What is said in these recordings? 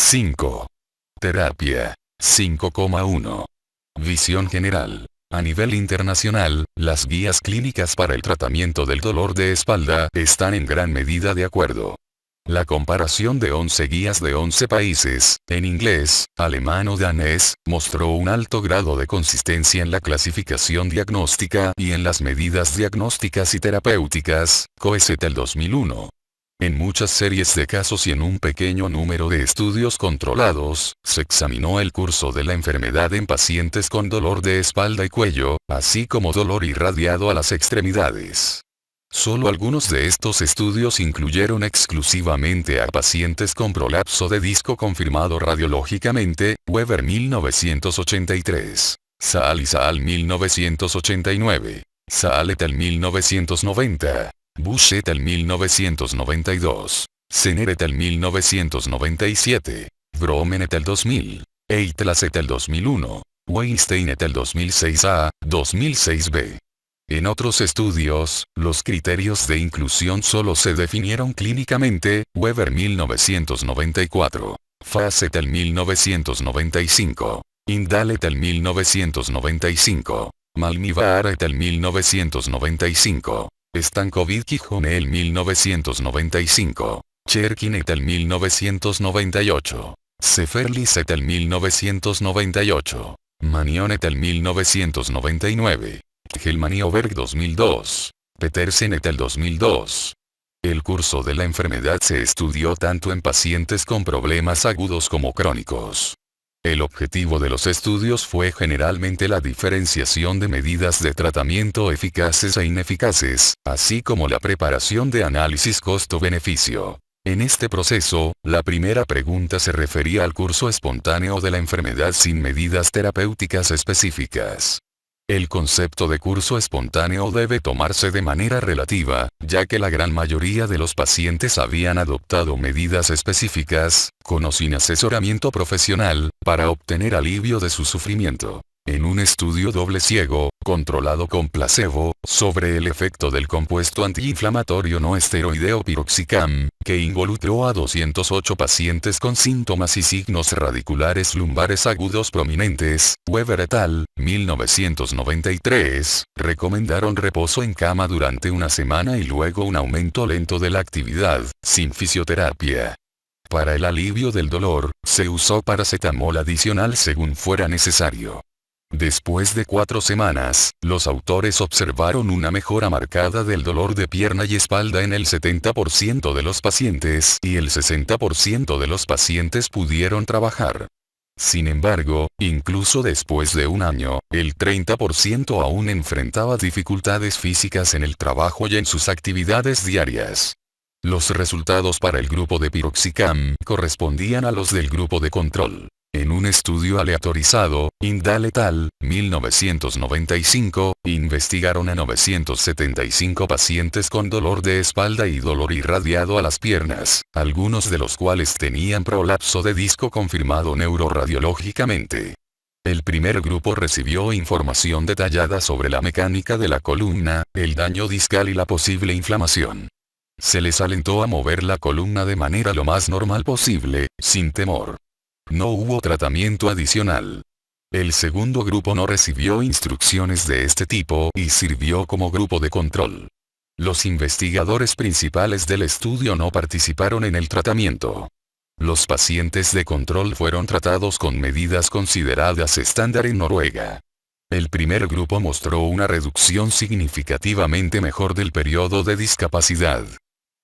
5. Terapia. 5,1. Visión general. A nivel internacional, las guías clínicas para el tratamiento del dolor de espalda están en gran medida de acuerdo. La comparación de 11 guías de 11 países, en inglés, alemán o danés, mostró un alto grado de consistencia en la clasificación diagnóstica y en las medidas diagnósticas y terapéuticas, COESET el 2001. En muchas series de casos y en un pequeño número de estudios controlados, se examinó el curso de la enfermedad en pacientes con dolor de espalda y cuello, así como dolor irradiado a las extremidades. Solo algunos de estos estudios incluyeron exclusivamente a pacientes con prolapso de disco confirmado radiológicamente, Weber 1983, Saal y Saal 1989, Saal et al 1990. Bush et al 1992, Senner et al 1997, Bromen et al 2000, Eitlas et al 2001, Weinstein et al 2006a, 2006b. En otros estudios, los criterios de inclusión solo se definieron clínicamente, Weber 1994, Fass et al 1995, Indal et al 1995, Malmivar et al 1995. Stankovic-Gijone el 1995, Cherkin et al 1998, Seferlis et al 1998, Manion et al 1999, Hellman y Oberg 2002, Petersen et al 2002. El curso de la enfermedad se estudió tanto en pacientes con problemas agudos como crónicos. El objetivo de los estudios fue generalmente la diferenciación de medidas de tratamiento eficaces e ineficaces, así como la preparación de análisis costo-beneficio. En este proceso, la primera pregunta se refería al curso espontáneo de la enfermedad sin medidas terapéuticas específicas. El concepto de curso espontáneo debe tomarse de manera relativa, ya que la gran mayoría de los pacientes habían adoptado medidas específicas, con o sin asesoramiento profesional, para obtener alivio de su sufrimiento. En un estudio doble ciego, controlado con placebo, sobre el efecto del compuesto antiinflamatorio no esteroideo piroxicam, que involucró a 208 pacientes con síntomas y signos radiculares lumbares agudos prominentes, Weber et al. 1993, recomendaron reposo en cama durante una semana y luego un aumento lento de la actividad, sin fisioterapia. Para el alivio del dolor, se usó paracetamol adicional según fuera necesario. Después de 4 semanas, los autores observaron una mejora marcada del dolor de pierna y espalda en el 70% de los pacientes y el 60% de los pacientes pudieron trabajar. Sin embargo, incluso después de un año, el 30% aún enfrentaba dificultades físicas en el trabajo y en sus actividades diarias. Los resultados para el grupo de piroxicam correspondían a los del grupo de control. En un estudio aleatorizado, Indal et al. 1995, investigaron a 975 pacientes con dolor de espalda y dolor irradiado a las piernas, algunos de los cuales tenían prolapso de disco confirmado neuroradiológicamente. El primer grupo recibió información detallada sobre la mecánica de la columna, el daño discal y la posible inflamación. Se les alentó a mover la columna de manera lo más normal posible, sin temor. No hubo tratamiento adicional. El segundo grupo no recibió instrucciones de este tipo y sirvió como grupo de control. Los investigadores principales del estudio no participaron en el tratamiento. Los pacientes de control fueron tratados con medidas consideradas estándar en Noruega. El primer grupo mostró una reducción significativamente mejor del periodo de discapacidad.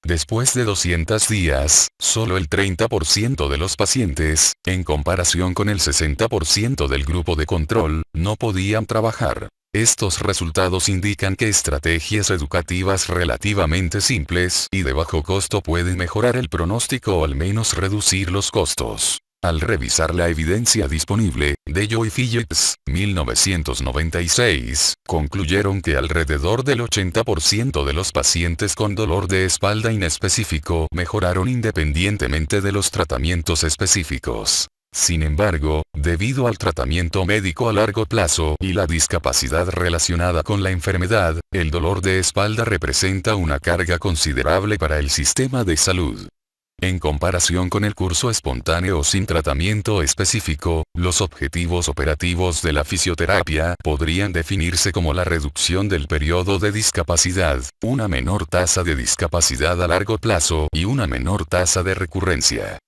Después de 200 días, solo el 30% de los pacientes, en comparación con el 60% del grupo de control, no podían trabajar. Estos resultados indican que estrategias educativas relativamente simples y de bajo costo pueden mejorar el pronóstico o al menos reducir los costos. Al revisar la evidencia disponible, Dello y Phillips, 1996, concluyeron que alrededor del 80% de los pacientes con dolor de espalda inespecífico mejoraron independientemente de los tratamientos específicos. Sin embargo, debido al tratamiento médico a largo plazo y la discapacidad relacionada con la enfermedad, el dolor de espalda representa una carga considerable para el sistema de salud. En comparación con el curso espontáneo sin tratamiento específico, los objetivos operativos de la fisioterapia podrían definirse como la reducción del periodo de discapacidad, una menor tasa de discapacidad a largo plazo y una menor tasa de recurrencia.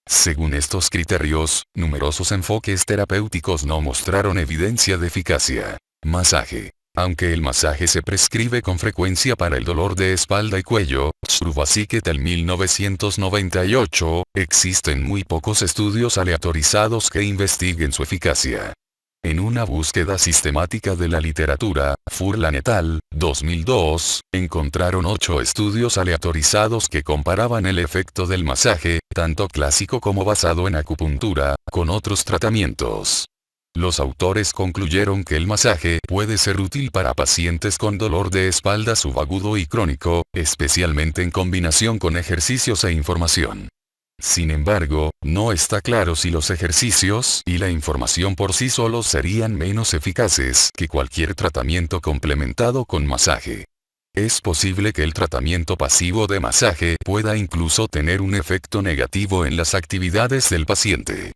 Según estos criterios, numerosos enfoques terapéuticos no mostraron evidencia de eficacia. Masaje. Aunque el masaje se prescribe con frecuencia para el dolor de espalda y cuello, Chruvasikh et al. 1998, existen muy pocos estudios aleatorizados que investiguen su eficacia. En una búsqueda sistemática de la literatura, Furlan et al. 2002, encontraron 8 estudios aleatorizados que comparaban el efecto del masaje, tanto clásico como basado en acupuntura, con otros tratamientos. Los autores concluyeron que el masaje puede ser útil para pacientes con dolor de espalda subagudo y crónico, especialmente en combinación con ejercicios e información. Sin embargo, no está claro si los ejercicios y la información por sí solos serían menos eficaces que cualquier tratamiento complementado con masaje. Es posible que el tratamiento pasivo de masaje pueda incluso tener un efecto negativo en las actividades del paciente.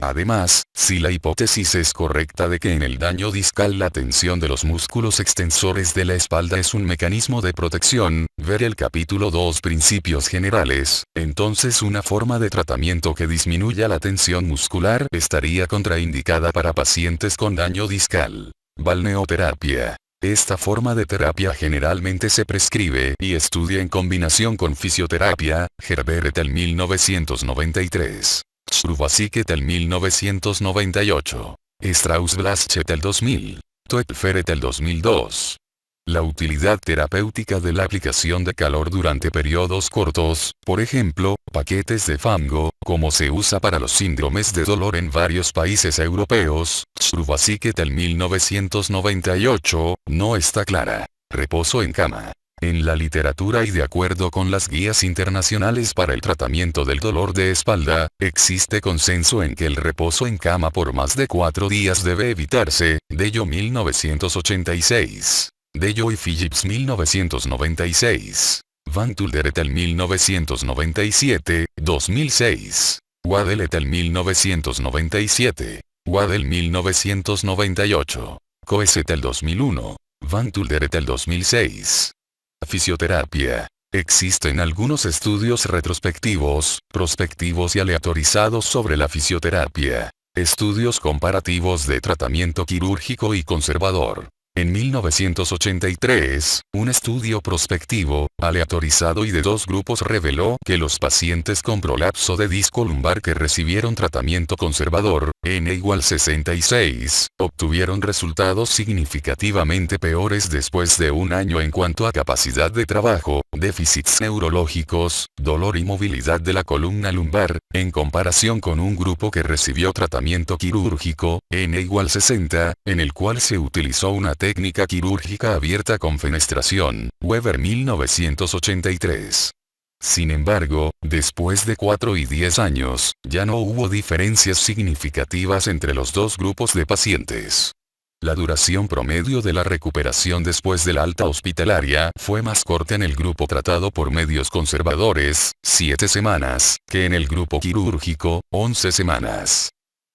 Además, si la hipótesis es correcta de que en el daño discal la tensión de los músculos extensores de la espalda es un mecanismo de protección, ver el capítulo 2 Principios Generales, entonces una forma de tratamiento que disminuya la tensión muscular estaría contraindicada para pacientes con daño discal. Balneoterapia. Esta forma de terapia generalmente se prescribe y estudia en combinación con fisioterapia, Gerber et al. 1993. Chruvasikh et al. 1998. Strauss-Blasch et al. 2000. Toepfer et al. 2002. La utilidad terapéutica de la aplicación de calor durante periodos cortos, por ejemplo, paquetes de fango, como se usa para los síndromes de dolor en varios países europeos, Chruvasikh et al. 1998, no está clara. Reposo en cama. En la literatura y de acuerdo con las guías internacionales para el tratamiento del dolor de espalda, existe consenso en que el reposo en cama por más de 4 días debe evitarse, Dello 1986. Dello y Phillips 1996. Van Tulder et al. 1997, 2006. Waddell et al. 1997. Waddell 1998. Coes et al. 2001. Van Tulder et al. 2006. Fisioterapia. Existen algunos estudios retrospectivos, prospectivos y aleatorizados sobre la fisioterapia. Estudios comparativos de tratamiento quirúrgico y conservador. En 1983, un estudio prospectivo, aleatorizado y de 2 grupos reveló que los pacientes con prolapso de disco lumbar que recibieron tratamiento conservador, N = 66, obtuvieron resultados significativamente peores después de un año en cuanto a capacidad de trabajo, déficits neurológicos, dolor y movilidad de la columna lumbar, en comparación con un grupo que recibió tratamiento quirúrgico, N = 60, en el cual se utilizó una técnica quirúrgica abierta con fenestración, Weber 1983. Sin embargo, después de 4 y 10 años, ya no hubo diferencias significativas entre los 2 grupos de pacientes. La duración promedio de la recuperación después de la alta hospitalaria fue más corta en el grupo tratado por medios conservadores, 7 semanas, que en el grupo quirúrgico, 11 semanas.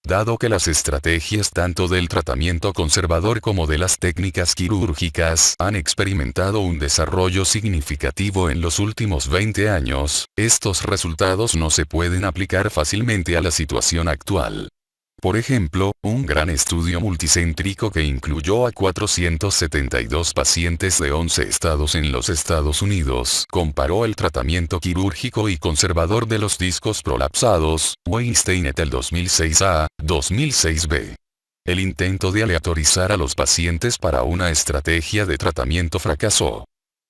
Dado que las estrategias tanto del tratamiento conservador como de las técnicas quirúrgicas han experimentado un desarrollo significativo en los últimos 20 años, estos resultados no se pueden aplicar fácilmente a la situación actual. Por ejemplo, un gran estudio multicéntrico que incluyó a 472 pacientes de 11 estados en los Estados Unidos comparó el tratamiento quirúrgico y conservador de los discos prolapsados, Weinstein et al. 2006a, 2006b. El intento de aleatorizar a los pacientes para una estrategia de tratamiento fracasó.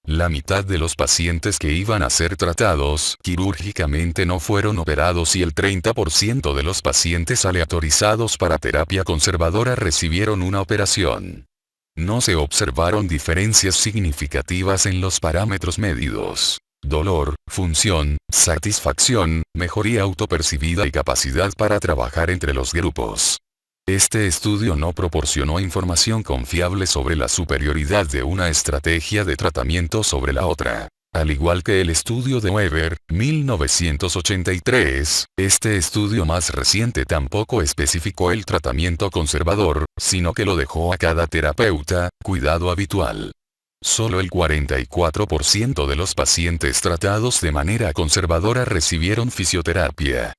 La mitad de los pacientes que iban a ser tratados quirúrgicamente no fueron operados y el 30% de los pacientes aleatorizados para terapia conservadora recibieron una operación. No se observaron diferencias significativas en los parámetros medidos: dolor, función, satisfacción, mejoría autopercibida y capacidad para trabajar entre los grupos. Este estudio no proporcionó información confiable sobre la superioridad de una estrategia de tratamiento sobre la otra. Al igual que el estudio de Weber, 1983, este estudio más reciente tampoco especificó el tratamiento conservador, sino que lo dejó a cada terapeuta, cuidado habitual. Solo el 44% de los pacientes tratados de manera conservadora recibieron fisioterapia.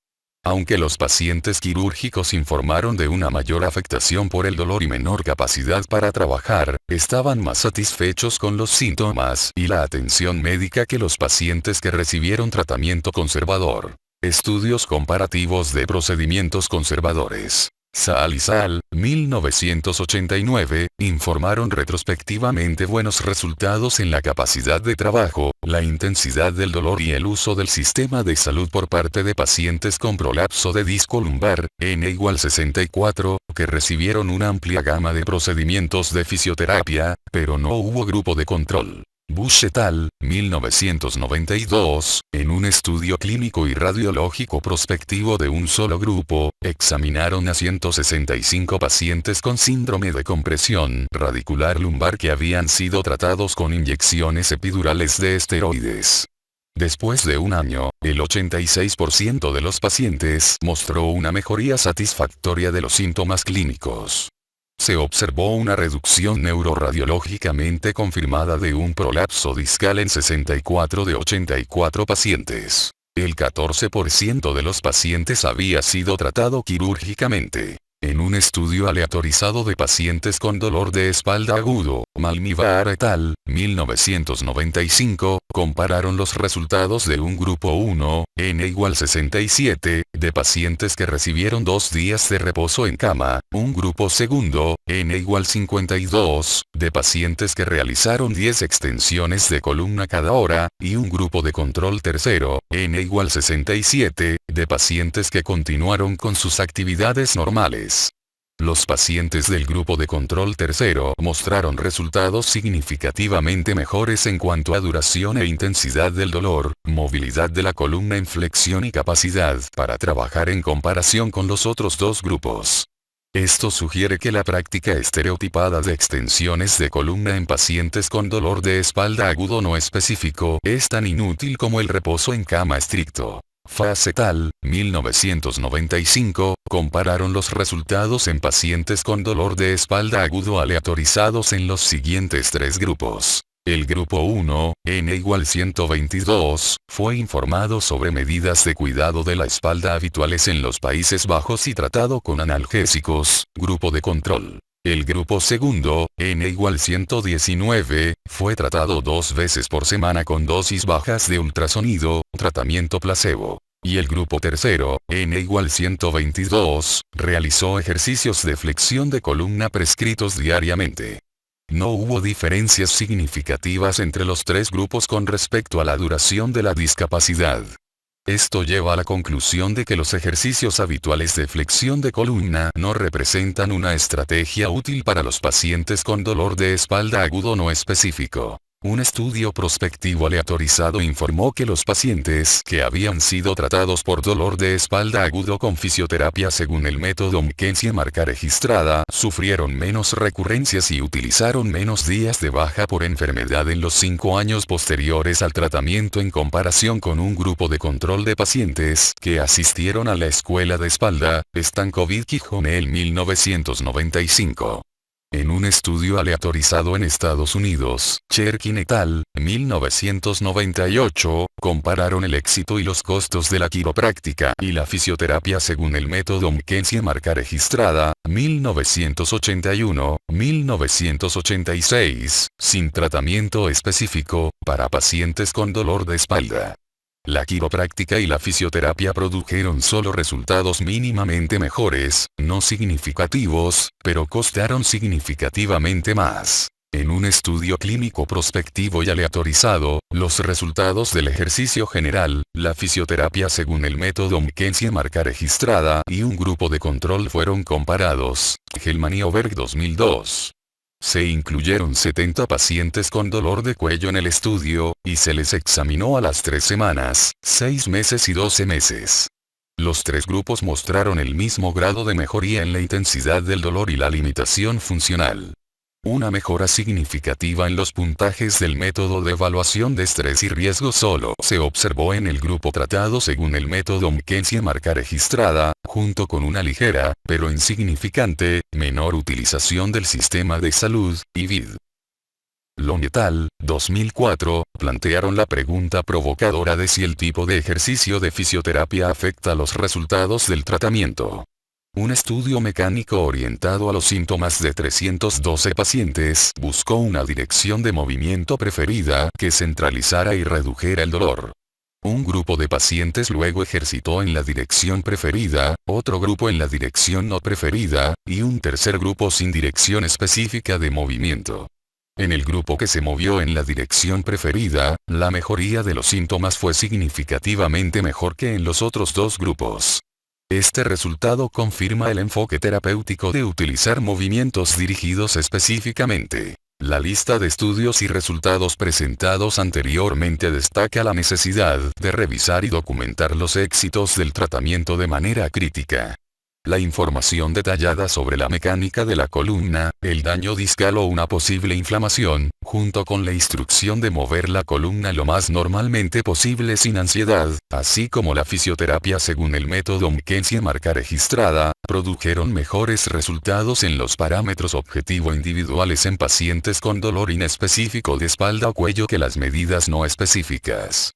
Aunque los pacientes quirúrgicos informaron de una mayor afectación por el dolor y menor capacidad para trabajar, estaban más satisfechos con los síntomas y la atención médica que los pacientes que recibieron tratamiento conservador. Estudios comparativos de procedimientos conservadores. Saal y Saal, 1989, informaron retrospectivamente buenos resultados en la capacidad de trabajo, la intensidad del dolor y el uso del sistema de salud por parte de pacientes con prolapso de disco lumbar, N=64, que recibieron una amplia gama de procedimientos de fisioterapia, pero no hubo grupo de control. Bush et al., 1992, en un estudio clínico y radiológico prospectivo de un solo grupo, examinaron a 165 pacientes con síndrome de compresión radicular lumbar que habían sido tratados con inyecciones epidurales de esteroides. Después de un año, el 86% de los pacientes mostró una mejoría satisfactoria de los síntomas clínicos. Se observó una reducción neuroradiológicamente confirmada de un prolapso discal en 64 de 84 pacientes. El 14% de los pacientes había sido tratado quirúrgicamente. En un estudio aleatorizado de pacientes con dolor de espalda agudo, Malmivar et al., 1995, compararon los resultados de un grupo 1, N=67, de pacientes que recibieron 2 días de reposo en cama, un grupo segundo, N=52, de pacientes que realizaron 10 extensiones de columna cada hora, y un grupo de control tercero, N=67, de pacientes que continuaron con sus actividades normales. Los pacientes del grupo de control tercero mostraron resultados significativamente mejores en cuanto a duración e intensidad del dolor, movilidad de la columna en flexión y capacidad para trabajar en comparación con los otros dos grupos. Esto sugiere que la práctica estereotipada de extensiones de columna en pacientes con dolor de espalda agudo no específico es tan inútil como el reposo en cama estricto. Fass et al., 1995, compararon los resultados en pacientes con dolor de espalda agudo aleatorizados en los siguientes 3 grupos. El grupo 1, N=122, fue informado sobre medidas de cuidado de la espalda habituales en los Países Bajos y tratado con analgésicos, grupo de control. El grupo segundo, N=119, fue tratado 2 veces por semana con dosis bajas de ultrasonido, tratamiento placebo. Y el grupo tercero, N=122, realizó ejercicios de flexión de columna prescritos diariamente. No hubo diferencias significativas entre los 3 grupos con respecto a la duración de la discapacidad. Esto lleva a la conclusión de que los ejercicios habituales de flexión de columna no representan una estrategia útil para los pacientes con dolor de espalda agudo no específico. Un estudio prospectivo aleatorizado informó que los pacientes que habían sido tratados por dolor de espalda agudo con fisioterapia según el método McKenzie marca registrada sufrieron menos recurrencias y utilizaron menos días de baja por enfermedad en los 5 años posteriores al tratamiento en comparación con un grupo de control de pacientes que asistieron a la escuela de espalda, Stankovic-Jonel 1995. En un estudio aleatorizado en Estados Unidos, Cherkin et al., 1998, compararon el éxito y los costos de la quiropráctica y la fisioterapia según el método McKenzie marca registrada, 1981-1986, sin tratamiento específico, para pacientes con dolor de espalda. La quiropráctica y la fisioterapia produjeron solo resultados mínimamente mejores, no significativos, pero costaron significativamente más. En un estudio clínico prospectivo y aleatorizado, los resultados del ejercicio general, la fisioterapia según el método McKenzie marca registrada y un grupo de control fueron comparados. Hellman y Oberg 2002. Se incluyeron 70 pacientes con dolor de cuello en el estudio, y se les examinó a las 3 semanas, 6 meses y 12 meses. Los 3 grupos mostraron el mismo grado de mejoría en la intensidad del dolor y la limitación funcional. Una mejora significativa en los puntajes del método de evaluación de estrés y riesgo solo se observó en el grupo tratado según el método McKenzie marca registrada, junto con una ligera, pero insignificante, menor utilización del sistema de salud, IVID. Long et al. 2004, plantearon la pregunta provocadora de si el tipo de ejercicio de fisioterapia afecta los resultados del tratamiento. Un estudio mecánico orientado a los síntomas de 312 pacientes buscó una dirección de movimiento preferida que centralizara y redujera el dolor. Un grupo de pacientes luego ejercitó en la dirección preferida, otro grupo en la dirección no preferida, y un tercer grupo sin dirección específica de movimiento. En el grupo que se movió en la dirección preferida, la mejoría de los síntomas fue significativamente mejor que en los otros dos grupos. Este resultado confirma el enfoque terapéutico de utilizar movimientos dirigidos específicamente. La lista de estudios y resultados presentados anteriormente destaca la necesidad de revisar y documentar los éxitos del tratamiento de manera crítica. La información detallada sobre la mecánica de la columna, el daño discal o una posible inflamación, junto con la instrucción de mover la columna lo más normalmente posible sin ansiedad, así como la fisioterapia según el método McKenzie marca registrada, produjeron mejores resultados en los parámetros objetivo individuales en pacientes con dolor inespecífico de espalda o cuello que las medidas no específicas.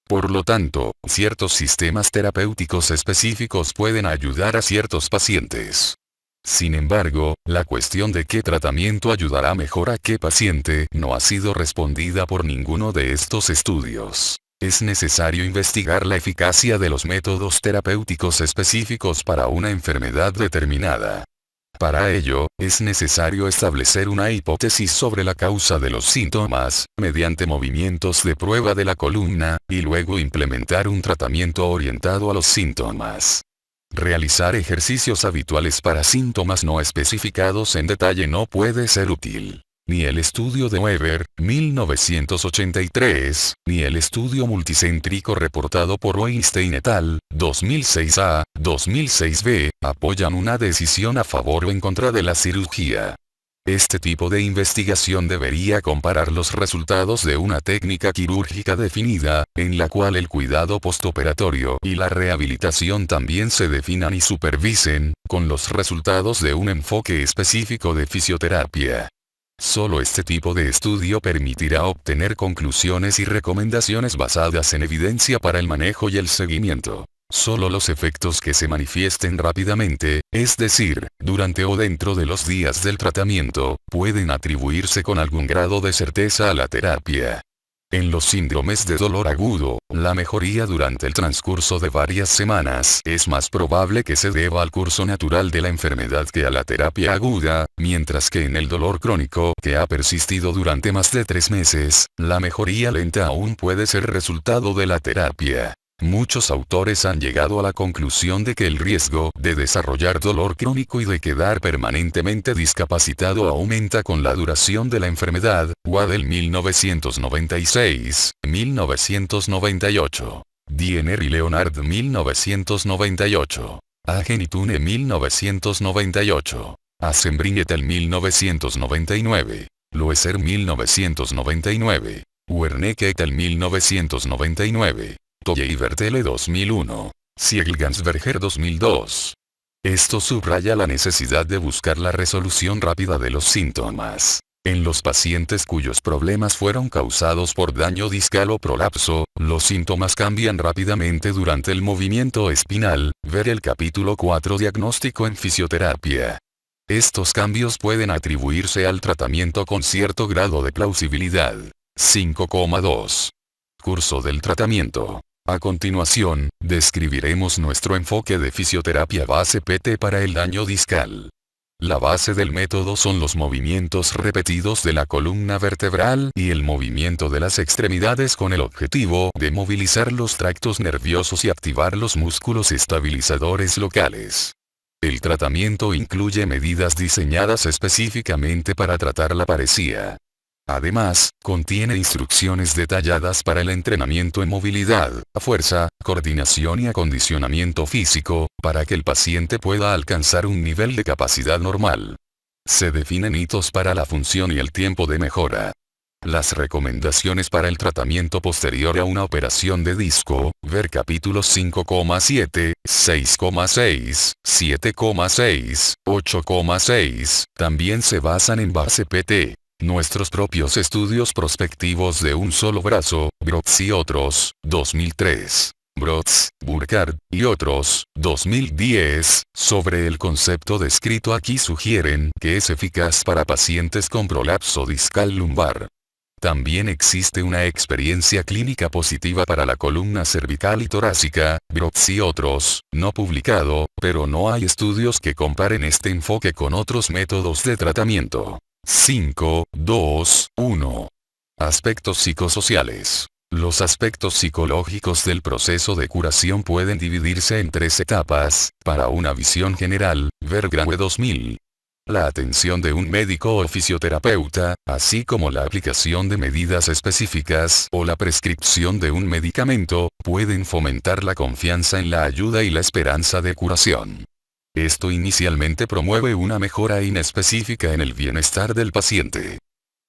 Por lo tanto, ciertos sistemas terapéuticos específicos pueden ayudar a ciertos pacientes. Sin embargo, la cuestión de qué tratamiento ayudará mejor a qué paciente no ha sido respondida por ninguno de estos estudios. Es necesario investigar la eficacia de los métodos terapéuticos específicos para una enfermedad determinada. Para ello, es necesario establecer una hipótesis sobre la causa de los síntomas, mediante movimientos de prueba de la columna, y luego implementar un tratamiento orientado a los síntomas. Realizar ejercicios habituales para síntomas no especificados en detalle no puede ser útil. Ni el estudio de Weber, 1983, ni el estudio multicéntrico reportado por Weinstein et al., 2006a, 2006b, apoyan una decisión a favor o en contra de la cirugía. Este tipo de investigación debería comparar los resultados de una técnica quirúrgica definida, en la cual el cuidado postoperatorio y la rehabilitación también se definan y supervisen, con los resultados de un enfoque específico de fisioterapia. Solo este tipo de estudio permitirá obtener conclusiones y recomendaciones basadas en evidencia para el manejo y el seguimiento. Solo los efectos que se manifiesten rápidamente, es decir, durante o dentro de los días del tratamiento, pueden atribuirse con algún grado de certeza a la terapia. En los síndromes de dolor agudo, la mejoría durante el transcurso de varias semanas es más probable que se deba al curso natural de la enfermedad que a la terapia aguda, mientras que en el dolor crónico, que ha persistido durante más de 3 meses, la mejoría lenta aún puede ser resultado de la terapia. Muchos autores han llegado a la conclusión de que el riesgo de desarrollar dolor crónico y de quedar permanentemente discapacitado aumenta con la duración de la enfermedad. Waddell 1996, 1998. Diener y Leonard 1998. Hagen y Thune 1998. Asenbring et al. 1999. Loeser 1999. Wernicke et al. 1999. Toye y Bertele 2001. Siegel-Gansberger 2002. Esto subraya la necesidad de buscar la resolución rápida de los síntomas. En los pacientes cuyos problemas fueron causados por daño discal o prolapso, los síntomas cambian rápidamente durante el movimiento espinal. Ver el capítulo 4 Diagnóstico en fisioterapia. Estos cambios pueden atribuirse al tratamiento con cierto grado de plausibilidad. 5,2. Curso del tratamiento. A continuación, describiremos nuestro enfoque de fisioterapia base PT para el daño discal. La base del método son los movimientos repetidos de la columna vertebral y el movimiento de las extremidades con el objetivo de movilizar los tractos nerviosos y activar los músculos estabilizadores locales. El tratamiento incluye medidas diseñadas específicamente para tratar la paresía. Además, contiene instrucciones detalladas para el entrenamiento en movilidad, fuerza, coordinación y acondicionamiento físico, para que el paciente pueda alcanzar un nivel de capacidad normal. Se definen hitos para la función y el tiempo de mejora. Las recomendaciones para el tratamiento posterior a una operación de disco, ver capítulos 5,7, 6,6, 7,6, 8,6, también se basan en base PT. Nuestros propios estudios prospectivos de un solo brazo, Brotz y otros, 2003. Brotz, Burkhardt, y otros, 2010, sobre el concepto descrito aquí sugieren que es eficaz para pacientes con prolapso discal lumbar. También existe una experiencia clínica positiva para la columna cervical y torácica, Brotz y otros, no publicado, pero no hay estudios que comparen este enfoque con otros métodos de tratamiento. 5, 2, 1. Aspectos psicosociales. Los aspectos psicológicos del proceso de curación pueden dividirse en 3 etapas, para una visión general, ver Graue 2000. La atención de un médico o fisioterapeuta, así como la aplicación de medidas específicas o la prescripción de un medicamento, pueden fomentar la confianza en la ayuda y la esperanza de curación. Esto inicialmente promueve una mejora inespecífica en el bienestar del paciente.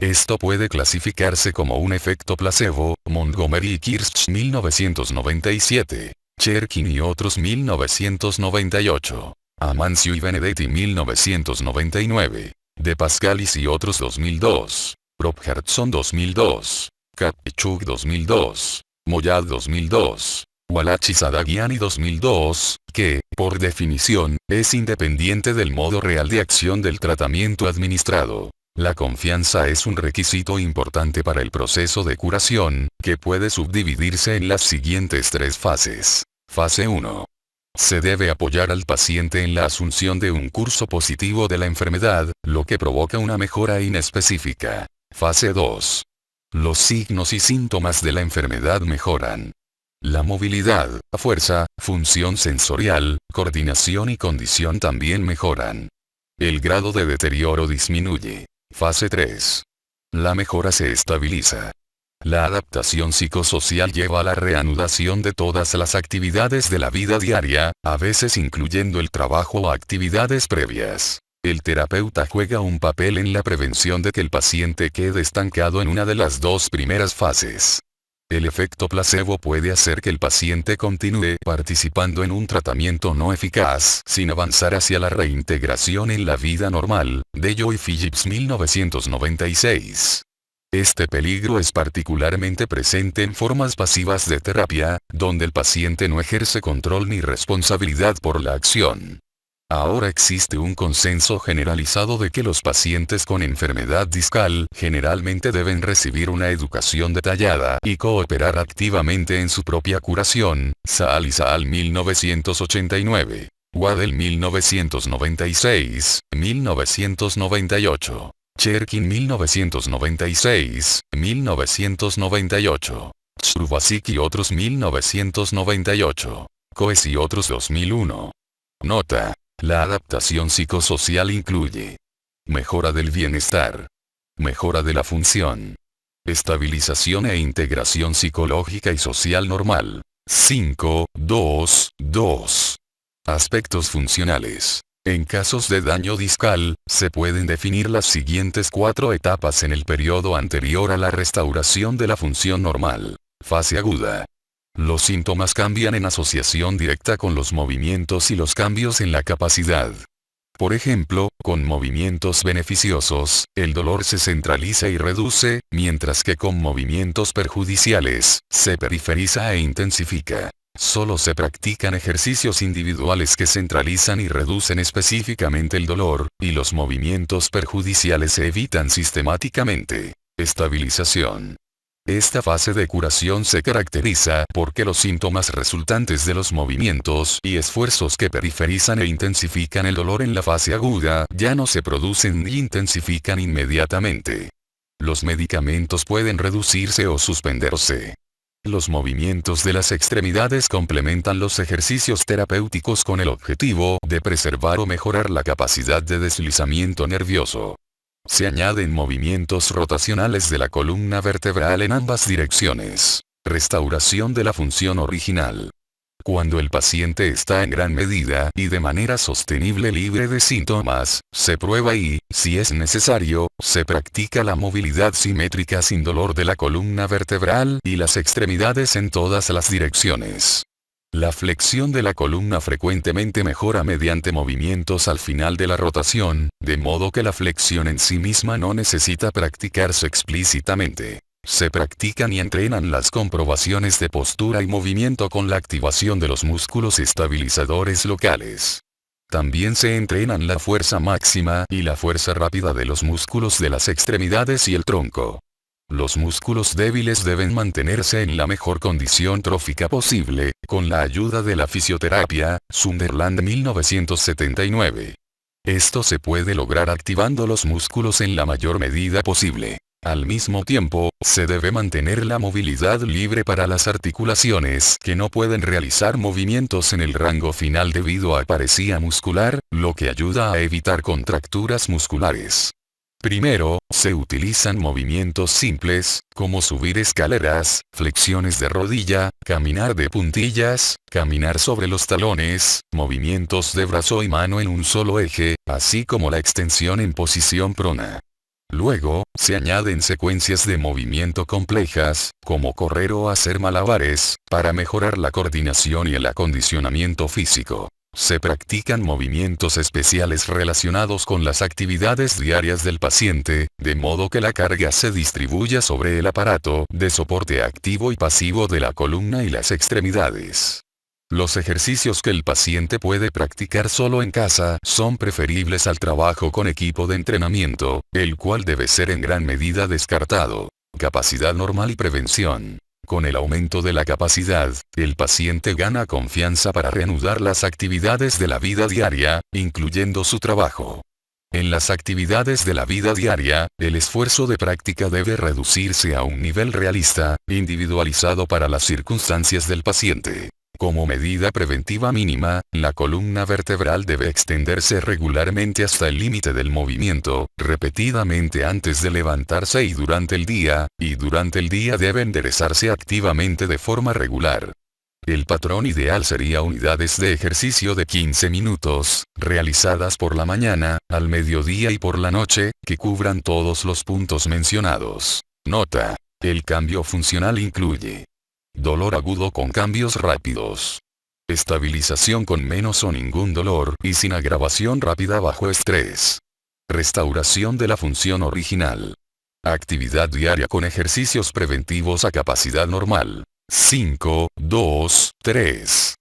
Esto puede clasificarse como un efecto placebo, Montgomery y Kirsch 1997, Cherkin y otros 1998. Amancio y Benedetti 1999. De Pascalis y otros 2002. Probhartson 2002. Kapchuk 2002. Moyad 2002. Walachi Sadagiani 2002, que, por definición, es independiente del modo real de acción del tratamiento administrado. La confianza es un requisito importante para el proceso de curación, que puede subdividirse en las siguientes 3 fases. Fase 1. Se debe apoyar al paciente en la asunción de un curso positivo de la enfermedad, lo que provoca una mejora inespecífica. Fase 2. Los signos y síntomas de la enfermedad mejoran. La movilidad, fuerza, función sensorial, coordinación y condición también mejoran. El grado de deterioro disminuye. Fase 3. La mejora se estabiliza. La adaptación psicosocial lleva a la reanudación de todas las actividades de la vida diaria, a veces incluyendo el trabajo o actividades previas. El terapeuta juega un papel en la prevención de que el paciente quede estancado en una de las 2 primeras fases. El efecto placebo puede hacer que el paciente continúe participando en un tratamiento no eficaz sin avanzar hacia la reintegración en la vida normal, de Joy Phillips 1996. Este peligro es particularmente presente en formas pasivas de terapia, donde el paciente no ejerce control ni responsabilidad por la acción. Ahora existe un consenso generalizado de que los pacientes con enfermedad discal generalmente deben recibir una educación detallada y cooperar activamente en su propia curación. Saal y Saal 1989. Waddell 1996, 1998. Cherkin 1996, 1998. Churvasik y otros 1998. Coes y otros 2001. Nota. La adaptación psicosocial incluye mejora del bienestar, mejora de la función, estabilización e integración psicológica y social normal. 5, 2, 2. Aspectos funcionales. En casos de daño discal, se pueden definir las siguientes 4 etapas en el periodo anterior a la restauración de la función normal. Fase aguda. Los síntomas cambian en asociación directa con los movimientos y los cambios en la capacidad. Por ejemplo, con movimientos beneficiosos, el dolor se centraliza y reduce, mientras que con movimientos perjudiciales, se periferiza e intensifica. Solo se practican ejercicios individuales que centralizan y reducen específicamente el dolor, y los movimientos perjudiciales se evitan sistemáticamente. Estabilización. Esta fase de curación se caracteriza porque los síntomas resultantes de los movimientos y esfuerzos que periferizan e intensifican el dolor en la fase aguda ya no se producen ni intensifican inmediatamente. Los medicamentos pueden reducirse o suspenderse. Los movimientos de las extremidades complementan los ejercicios terapéuticos con el objetivo de preservar o mejorar la capacidad de deslizamiento nervioso. Se añaden movimientos rotacionales de la columna vertebral en ambas direcciones. Restauración de la función original. Cuando el paciente está en gran medida y de manera sostenible libre de síntomas, se prueba y, si es necesario, se practica la movilidad simétrica sin dolor de la columna vertebral y las extremidades en todas las direcciones. La flexión de la columna frecuentemente mejora mediante movimientos al final de la rotación, de modo que la flexión en sí misma no necesita practicarse explícitamente. Se practican y entrenan las comprobaciones de postura y movimiento con la activación de los músculos estabilizadores locales. También se entrenan la fuerza máxima y la fuerza rápida de los músculos de las extremidades y el tronco. Los músculos débiles deben mantenerse en la mejor condición trófica posible, con la ayuda de la fisioterapia, Sunderland 1979. Esto se puede lograr activando los músculos en la mayor medida posible. Al mismo tiempo, se debe mantener la movilidad libre para las articulaciones que no pueden realizar movimientos en el rango final debido a aparesía muscular, lo que ayuda a evitar contracturas musculares. Primero, se utilizan movimientos simples, como subir escaleras, flexiones de rodilla, caminar de puntillas, caminar sobre los talones, movimientos de brazo y mano en un solo eje, así como la extensión en posición prona. Luego, se añaden secuencias de movimiento complejas, como correr o hacer malabares, para mejorar la coordinación y el acondicionamiento físico. Se practican movimientos especiales relacionados con las actividades diarias del paciente, de modo que la carga se distribuya sobre el aparato de soporte activo y pasivo de la columna y las extremidades. Los ejercicios que el paciente puede practicar solo en casa son preferibles al trabajo con equipo de entrenamiento, el cual debe ser en gran medida descartado. Capacidad normal y prevención. Con el aumento de la capacidad, el paciente gana confianza para reanudar las actividades de la vida diaria, incluyendo su trabajo. En las actividades de la vida diaria, el esfuerzo de práctica debe reducirse a un nivel realista, individualizado para las circunstancias del paciente. Como medida preventiva mínima, la columna vertebral debe extenderse regularmente hasta el límite del movimiento, repetidamente antes de levantarse y durante el día debe enderezarse activamente de forma regular. El patrón ideal sería unidades de ejercicio de 15 minutos, realizadas por la mañana, al mediodía y por la noche, que cubran todos los puntos mencionados. Nota: el cambio funcional incluye dolor agudo con cambios rápidos, estabilización con menos o ningún dolor y sin agravación rápida bajo estrés, restauración de la función original, actividad diaria con ejercicios preventivos a capacidad normal. 5, 2, 3.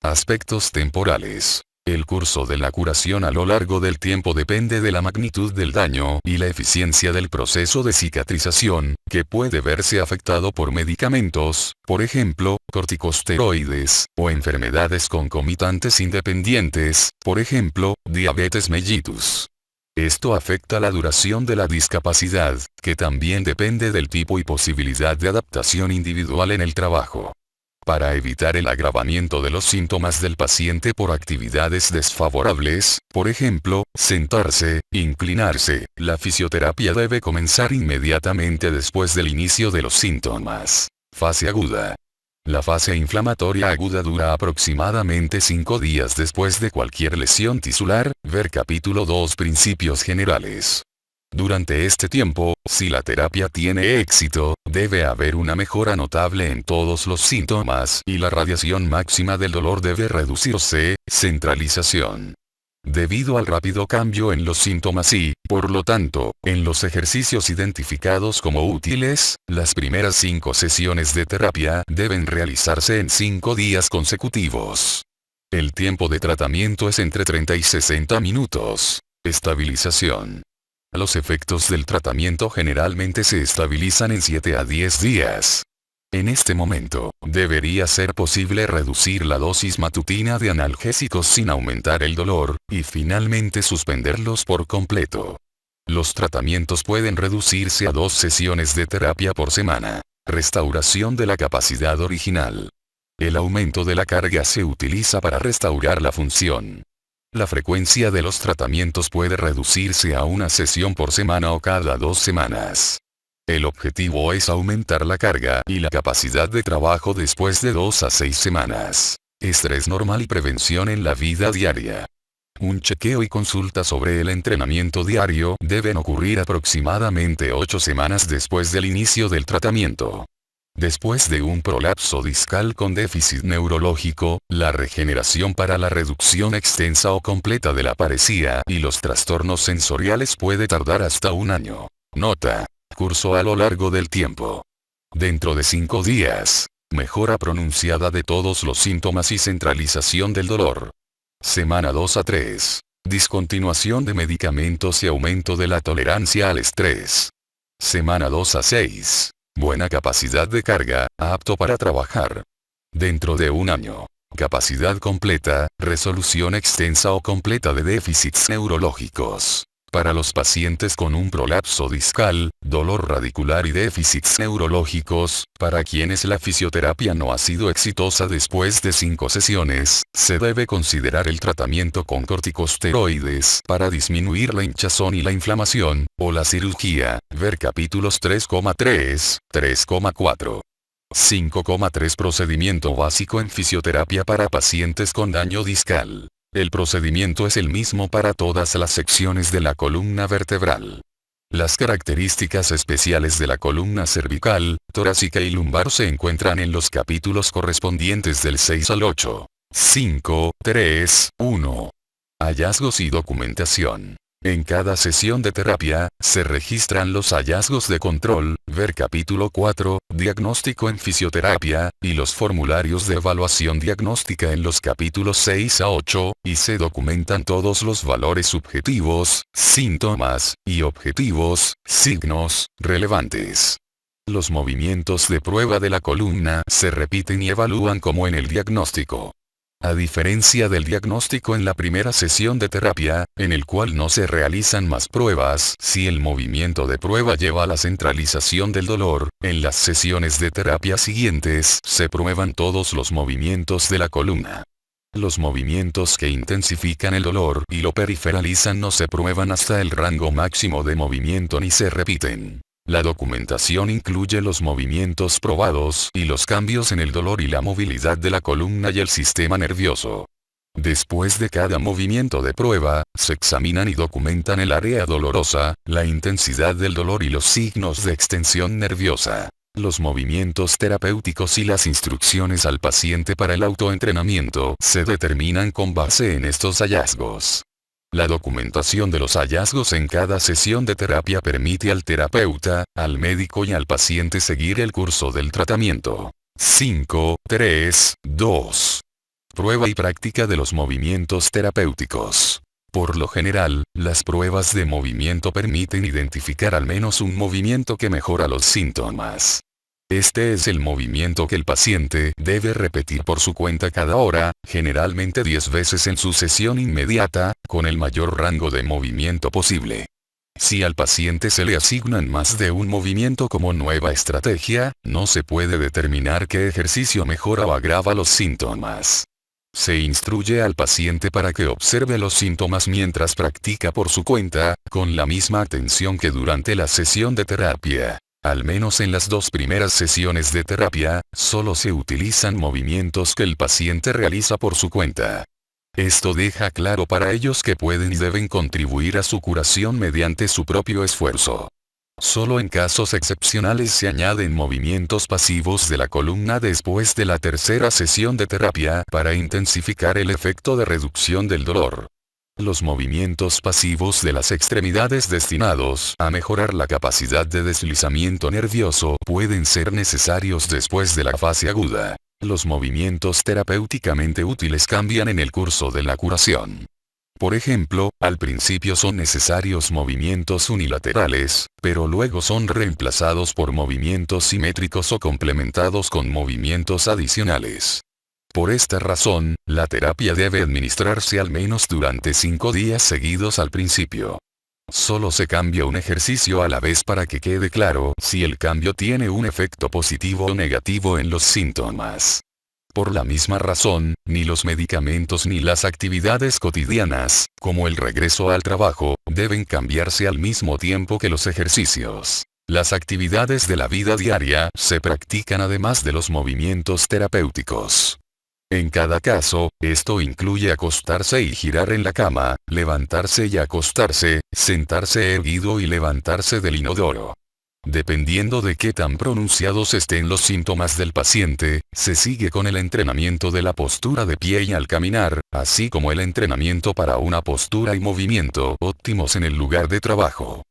Aspectos temporales. El curso de la curación a lo largo del tiempo depende de la magnitud del daño y la eficiencia del proceso de cicatrización, que puede verse afectado por medicamentos, por ejemplo, corticosteroides, o enfermedades concomitantes independientes, por ejemplo, diabetes mellitus. Esto afecta la duración de la discapacidad, que también depende del tipo y posibilidad de adaptación individual en el trabajo. Para evitar el agravamiento de los síntomas del paciente por actividades desfavorables, por ejemplo, sentarse, inclinarse, la fisioterapia debe comenzar inmediatamente después del inicio de los síntomas. Fase aguda. La fase inflamatoria aguda dura aproximadamente 5 días después de cualquier lesión tisular, ver capítulo 2 Principios generales. Durante este tiempo, si la terapia tiene éxito, debe haber una mejora notable en todos los síntomas y la radiación máxima del dolor debe reducirse. Centralización. Debido al rápido cambio en los síntomas y, por lo tanto, en los ejercicios identificados como útiles, las primeras 5 sesiones de terapia deben realizarse en 5 días consecutivos. El tiempo de tratamiento es entre 30 y 60 minutos. Estabilización. Los efectos del tratamiento generalmente se estabilizan en 7 a 10 días. En este momento, debería ser posible reducir la dosis matutina de analgésicos sin aumentar el dolor, y finalmente suspenderlos por completo. Los tratamientos pueden reducirse a 2 sesiones de terapia por semana. Restauración de la capacidad original. El aumento de la carga se utiliza para restaurar la función. La frecuencia de los tratamientos puede reducirse a una sesión por semana o cada 2 semanas. El objetivo es aumentar la carga y la capacidad de trabajo después de 2 a 6 semanas. Estrés normal y prevención en la vida diaria. Un chequeo y consulta sobre el entrenamiento diario deben ocurrir aproximadamente 8 semanas después del inicio del tratamiento. Después de un prolapso discal con déficit neurológico, la regeneración para la reducción extensa o completa de la paresía y los trastornos sensoriales puede tardar hasta un año. Nota. Curso a lo largo del tiempo. Dentro de 5 días. Mejora pronunciada de todos los síntomas y centralización del dolor. Semana 2 a 3. Discontinuación de medicamentos y aumento de la tolerancia al estrés. Semana 2 a 6. Buena capacidad de carga, apto para trabajar. Dentro de un año. Capacidad completa, resolución extensa o completa de déficits neurológicos. Para los pacientes con un prolapso discal, dolor radicular y déficits neurológicos, para quienes la fisioterapia no ha sido exitosa después de 5 sesiones, se debe considerar el tratamiento con corticosteroides para disminuir la hinchazón y la inflamación, o la cirugía, ver capítulos 3,3, 3,4. 5,3 Procedimiento básico en fisioterapia para pacientes con daño discal. El procedimiento es el mismo para todas las secciones de la columna vertebral. Las características especiales de la columna cervical, torácica y lumbar se encuentran en los capítulos correspondientes del 6 al 8. 5, 3, 1. Hallazgos y documentación. En cada sesión de terapia, se registran los hallazgos de control, ver capítulo 4, diagnóstico en fisioterapia, y los formularios de evaluación diagnóstica en los capítulos 6 a 8, y se documentan todos los valores subjetivos, síntomas, y objetivos, signos, relevantes. Los movimientos de prueba de la columna se repiten y evalúan como en el diagnóstico. A diferencia del diagnóstico en la primera sesión de terapia, en el cual no se realizan más pruebas, si el movimiento de prueba lleva a la centralización del dolor, en las sesiones de terapia siguientes se prueban todos los movimientos de la columna. Los movimientos que intensifican el dolor y lo periferalizan no se prueban hasta el rango máximo de movimiento ni se repiten. La documentación incluye los movimientos probados y los cambios en el dolor y la movilidad de la columna y el sistema nervioso. Después de cada movimiento de prueba, se examinan y documentan el área dolorosa, la intensidad del dolor y los signos de extensión nerviosa. Los movimientos terapéuticos y las instrucciones al paciente para el autoentrenamiento se determinan con base en estos hallazgos. La documentación de los hallazgos en cada sesión de terapia permite al terapeuta, al médico y al paciente seguir el curso del tratamiento. 5, 3, 2. Prueba y práctica de los movimientos terapéuticos. Por lo general, las pruebas de movimiento permiten identificar al menos un movimiento que mejora los síntomas. Este es el movimiento que el paciente debe repetir por su cuenta cada hora, generalmente 10 veces en su sesión inmediata, con el mayor rango de movimiento posible. Si al paciente se le asignan más de un movimiento como nueva estrategia, no se puede determinar qué ejercicio mejora o agrava los síntomas. Se instruye al paciente para que observe los síntomas mientras practica por su cuenta, con la misma atención que durante la sesión de terapia. Al menos en las 2 primeras sesiones de terapia, solo se utilizan movimientos que el paciente realiza por su cuenta. Esto deja claro para ellos que pueden y deben contribuir a su curación mediante su propio esfuerzo. Solo en casos excepcionales se añaden movimientos pasivos de la columna después de la tercera sesión de terapia para intensificar el efecto de reducción del dolor. Los movimientos pasivos de las extremidades destinados a mejorar la capacidad de deslizamiento nervioso pueden ser necesarios después de la fase aguda. Los movimientos terapéuticamente útiles cambian en el curso de la curación. Por ejemplo, al principio son necesarios movimientos unilaterales, pero luego son reemplazados por movimientos simétricos o complementados con movimientos adicionales. Por esta razón, la terapia debe administrarse al menos durante 5 días seguidos al principio. Solo se cambia un ejercicio a la vez para que quede claro si el cambio tiene un efecto positivo o negativo en los síntomas. Por la misma razón, ni los medicamentos ni las actividades cotidianas, como el regreso al trabajo, deben cambiarse al mismo tiempo que los ejercicios. Las actividades de la vida diaria se practican además de los movimientos terapéuticos. En cada caso, esto incluye acostarse y girar en la cama, levantarse y acostarse, sentarse erguido y levantarse del inodoro. Dependiendo de qué tan pronunciados estén los síntomas del paciente, se sigue con el entrenamiento de la postura de pie y al caminar, así como el entrenamiento para una postura y movimiento óptimos en el lugar de trabajo.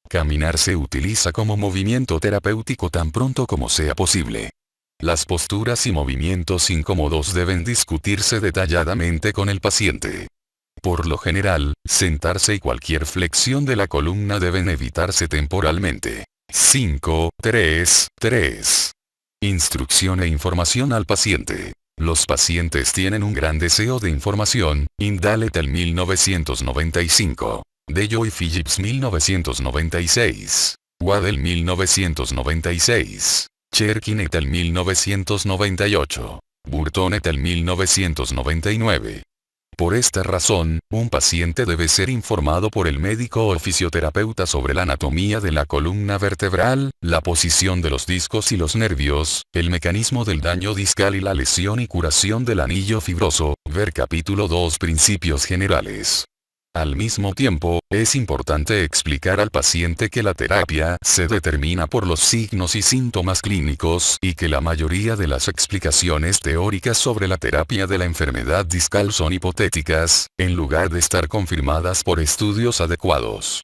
Caminar se utiliza como movimiento terapéutico tan pronto como sea posible. Las posturas y movimientos incómodos deben discutirse detalladamente con el paciente. Por lo general, sentarse y cualquier flexión de la columna deben evitarse temporalmente. 5.3.3. Instrucción e información al paciente. Los pacientes tienen un gran deseo de información, Indale et al. 1995. DeJoy Phillips 1996. Waddell 1996. Cherkin et al. 1998. Burton et al. 1999. Por esta razón, un paciente debe ser informado por el médico o fisioterapeuta sobre la anatomía de la columna vertebral, la posición de los discos y los nervios, el mecanismo del daño discal y la lesión y curación del anillo fibroso, ver capítulo 2 Principios generales. Al mismo tiempo, es importante explicar al paciente que la terapia se determina por los signos y síntomas clínicos y que la mayoría de las explicaciones teóricas sobre la terapia de la enfermedad discal son hipotéticas, en lugar de estar confirmadas por estudios adecuados.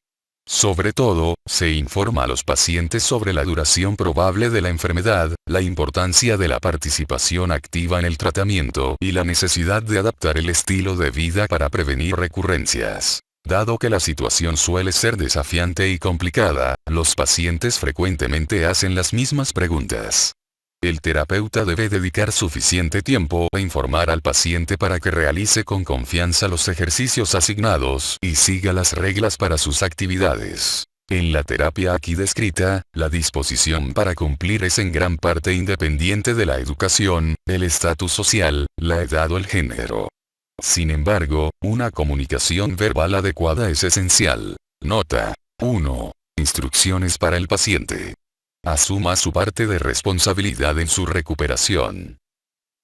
Sobre todo, se informa a los pacientes sobre la duración probable de la enfermedad, la importancia de la participación activa en el tratamiento y la necesidad de adaptar el estilo de vida para prevenir recurrencias. Dado que la situación suele ser desafiante y complicada, los pacientes frecuentemente hacen las mismas preguntas. El terapeuta debe dedicar suficiente tiempo a informar al paciente para que realice con confianza los ejercicios asignados y siga las reglas para sus actividades. En la terapia aquí descrita, la disposición para cumplir es en gran parte independiente de la educación, el estatus social, la edad o el género. Sin embargo, una comunicación verbal adecuada es esencial. Nota. 1. Instrucciones para el paciente. Asuma su parte de responsabilidad en su recuperación.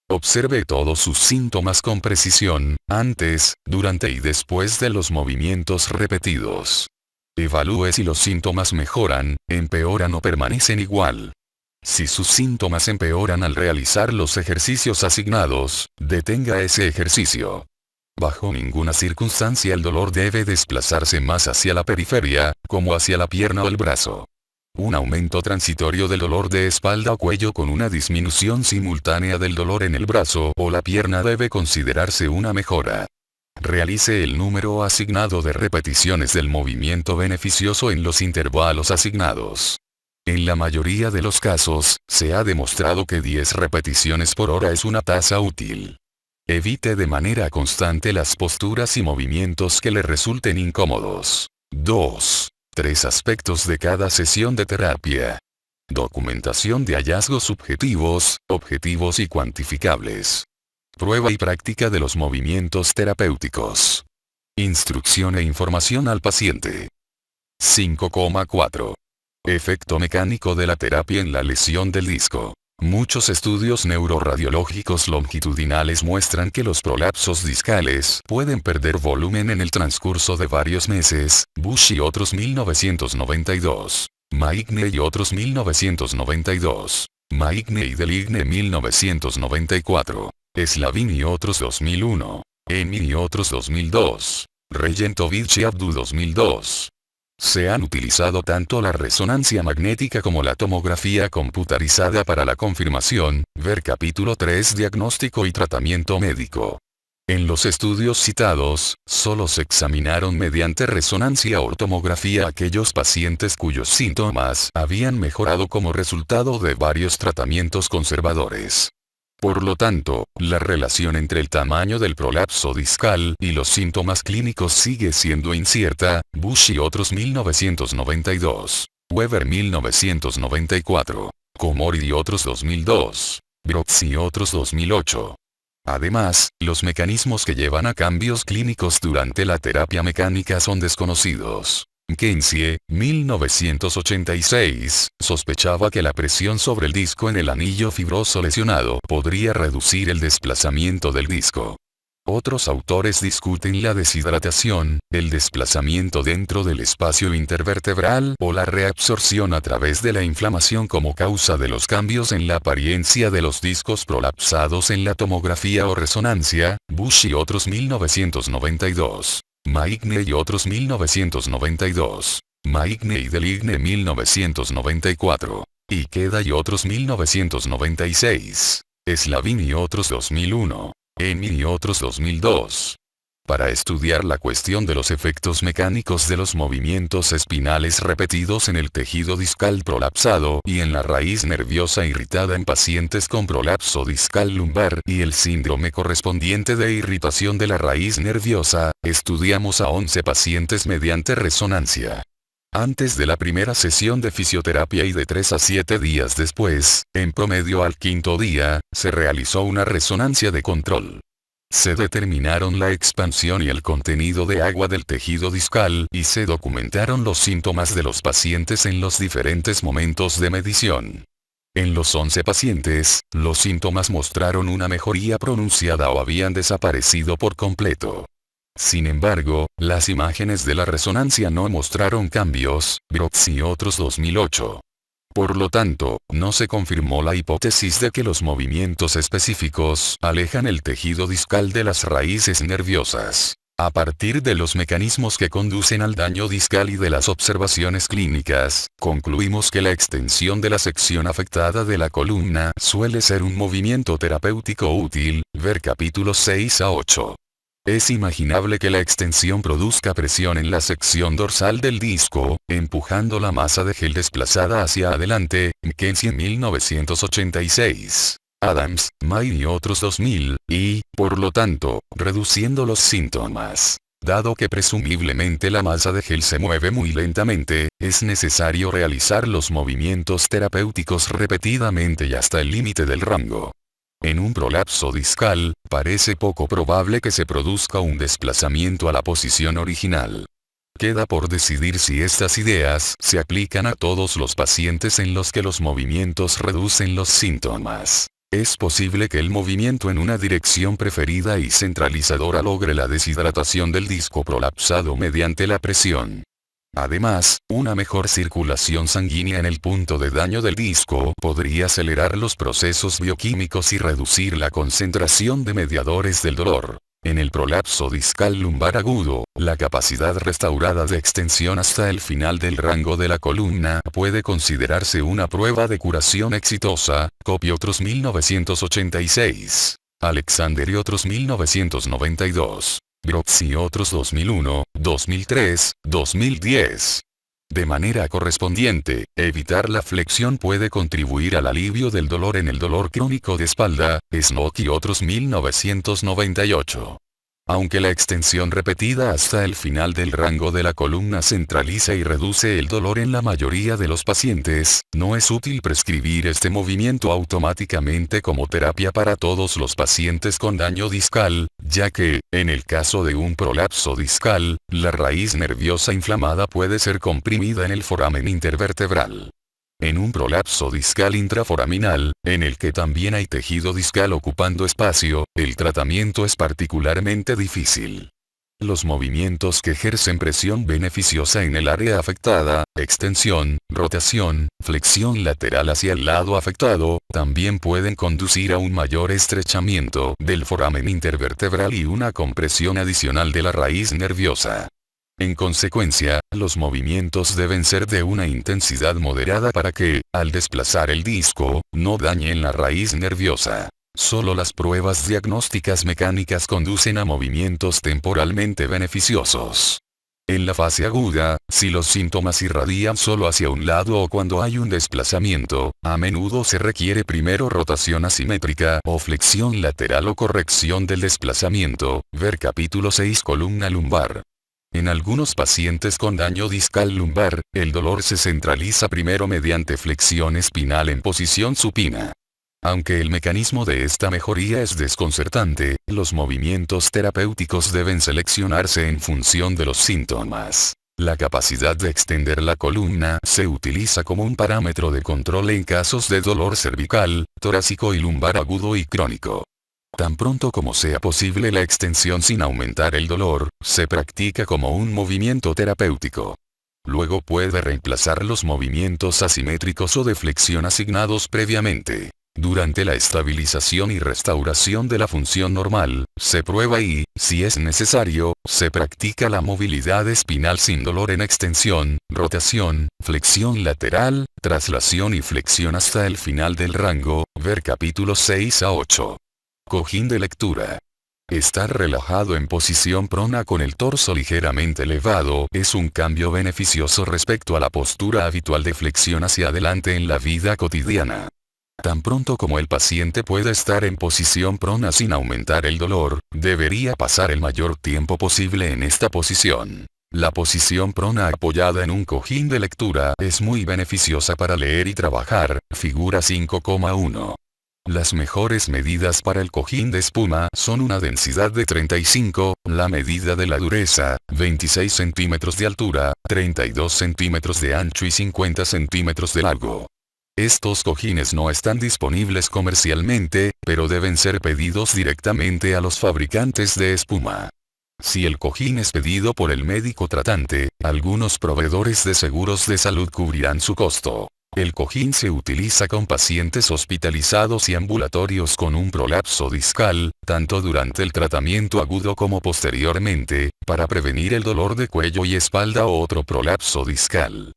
Observe todos sus síntomas con precisión, antes, durante y después de los movimientos repetidos. Evalúe si los síntomas mejoran, empeoran o permanecen igual. Si sus síntomas empeoran al realizar los ejercicios asignados, detenga ese ejercicio. Bajo ninguna circunstancia el dolor debe desplazarse más hacia la periferia, como hacia la pierna o el brazo. Un aumento transitorio del dolor de espalda o cuello con una disminución simultánea del dolor en el brazo o la pierna debe considerarse una mejora. Realice el número asignado de repeticiones del movimiento beneficioso en los intervalos asignados. En la mayoría de los casos, se ha demostrado que 10 repeticiones por hora es una tasa útil. Evite de manera constante las posturas y movimientos que le resulten incómodos. 2. 3 aspectos de cada sesión de terapia. Documentación de hallazgos subjetivos, objetivos y cuantificables. Prueba y práctica de los movimientos terapéuticos. Instrucción e información al paciente. 5.4. Efecto mecánico de la terapia en la lesión del disco. Muchos estudios neuroradiológicos longitudinales muestran que los prolapsos discales pueden perder volumen en el transcurso de varios meses. Bush y otros 1992. Maigne y otros 1992. Maigne y Deligne 1994. Slavin y otros 2001. Emi y otros 2002. Regentovich y Abdu 2002. Se han utilizado tanto la resonancia magnética como la tomografía computarizada para la confirmación, ver capítulo 3 Diagnóstico y tratamiento médico. En los estudios citados, solo se examinaron mediante resonancia o tomografía aquellos pacientes cuyos síntomas habían mejorado como resultado de varios tratamientos conservadores. Por lo tanto, la relación entre el tamaño del prolapso discal y los síntomas clínicos sigue siendo incierta. Bush y otros 1992. Weber 1994. Komori y otros 2002. Brooks y otros 2008. Además, los mecanismos que llevan a cambios clínicos durante la terapia mecánica son desconocidos. Kenzie, 1986, sospechaba que la presión sobre el disco en el anillo fibroso lesionado podría reducir el desplazamiento del disco. Otros autores discuten la deshidratación, el desplazamiento dentro del espacio intervertebral o la reabsorción a través de la inflamación como causa de los cambios en la apariencia de los discos prolapsados en la tomografía o resonancia. Bush y otros 1992. Maigne y otros 1992. Maigne y Deligne 1994. Ikeda y otros 1996. Slavin y otros 2001. Emi y otros 2002. Para estudiar la cuestión de los efectos mecánicos de los movimientos espinales repetidos en el tejido discal prolapsado y en la raíz nerviosa irritada en pacientes con prolapso discal lumbar y el síndrome correspondiente de irritación de la raíz nerviosa, estudiamos a 11 pacientes mediante resonancia. Antes de la primera sesión de fisioterapia y de 3 a 7 días después, en promedio al quinto día, se realizó una resonancia de control. Se determinaron la expansión y el contenido de agua del tejido discal y se documentaron los síntomas de los pacientes en los diferentes momentos de medición. En los 11 pacientes, los síntomas mostraron una mejoría pronunciada o habían desaparecido por completo. Sin embargo, las imágenes de la resonancia no mostraron cambios. Brooks y otros 2008. Por lo tanto, no se confirmó la hipótesis de que los movimientos específicos alejan el tejido discal de las raíces nerviosas. A partir de los mecanismos que conducen al daño discal y de las observaciones clínicas, concluimos que la extensión de la sección afectada de la columna suele ser un movimiento terapéutico útil. Ver capítulos 6 a 8. Es imaginable que la extensión produzca presión en la sección dorsal del disco, empujando la masa de gel desplazada hacia adelante. Kenzie 1986. Adams, May y otros 2000, y, por lo tanto, reduciendo los síntomas. Dado que presumiblemente la masa de gel se mueve muy lentamente, es necesario realizar los movimientos terapéuticos repetidamente y hasta el límite del rango. En un prolapso discal, parece poco probable que se produzca un desplazamiento a la posición original. Queda por decidir si estas ideas se aplican a todos los pacientes en los que los movimientos reducen los síntomas. Es posible que el movimiento en una dirección preferida y centralizadora logre la deshidratación del disco prolapsado mediante la presión. Además, una mejor circulación sanguínea en el punto de daño del disco podría acelerar los procesos bioquímicos y reducir la concentración de mediadores del dolor. En el prolapso discal lumbar agudo, la capacidad restaurada de extensión hasta el final del rango de la columna puede considerarse una prueba de curación exitosa. Copy otros 1986. Alexander y otros 1992. Brooks y otros 2001, 2003, 2010. De manera correspondiente, evitar la flexión puede contribuir al alivio del dolor en el dolor crónico de espalda. Snook y otros 1998. Aunque la extensión repetida hasta el final del rango de la columna centraliza y reduce el dolor en la mayoría de los pacientes, no es útil prescribir este movimiento automáticamente como terapia para todos los pacientes con daño discal, ya que, en el caso de un prolapso discal, la raíz nerviosa inflamada puede ser comprimida en el foramen intervertebral. En un prolapso discal intraforaminal, en el que también hay tejido discal ocupando espacio, el tratamiento es particularmente difícil. Los movimientos que ejercen presión beneficiosa en el área afectada, extensión, rotación, flexión lateral hacia el lado afectado, también pueden conducir a un mayor estrechamiento del foramen intervertebral y una compresión adicional de la raíz nerviosa. En consecuencia, los movimientos deben ser de una intensidad moderada para que, al desplazar el disco, no dañen la raíz nerviosa. Solo las pruebas diagnósticas mecánicas conducen a movimientos temporalmente beneficiosos. En la fase aguda, si los síntomas irradian solo hacia un lado o cuando hay un desplazamiento, a menudo se requiere primero rotación asimétrica o flexión lateral o corrección del desplazamiento. Ver capítulo 6 columna lumbar. En algunos pacientes con daño discal lumbar, el dolor se centraliza primero mediante flexión espinal en posición supina. Aunque el mecanismo de esta mejoría es desconcertante, los movimientos terapéuticos deben seleccionarse en función de los síntomas. La capacidad de extender la columna se utiliza como un parámetro de control en casos de dolor cervical, torácico y lumbar agudo y crónico. Tan pronto como sea posible la extensión sin aumentar el dolor, se practica como un movimiento terapéutico. Luego puede reemplazar los movimientos asimétricos o de flexión asignados previamente. Durante la estabilización y restauración de la función normal, se prueba y, si es necesario, se practica la movilidad espinal sin dolor en extensión, rotación, flexión lateral, traslación y flexión hasta el final del rango, ver capítulos 6 a 8. Cojín de lectura. Estar relajado en posición prona con el torso ligeramente elevado es un cambio beneficioso respecto a la postura habitual de flexión hacia adelante en la vida cotidiana. Tan pronto como el paciente pueda estar en posición prona sin aumentar el dolor, debería pasar el mayor tiempo posible en esta posición. La posición prona apoyada en un cojín de lectura es muy beneficiosa para leer y trabajar, figura 5,1. Las mejores medidas para el cojín de espuma son una densidad de 35, la medida de la dureza, 26 centímetros de altura, 32 centímetros de ancho y 50 centímetros de largo. Estos cojines no están disponibles comercialmente, pero deben ser pedidos directamente a los fabricantes de espuma. Si el cojín es pedido por el médico tratante, algunos proveedores de seguros de salud cubrirán su costo. El cojín se utiliza con pacientes hospitalizados y ambulatorios con un prolapso discal, tanto durante el tratamiento agudo como posteriormente, para prevenir el dolor de cuello y espalda o otro prolapso discal.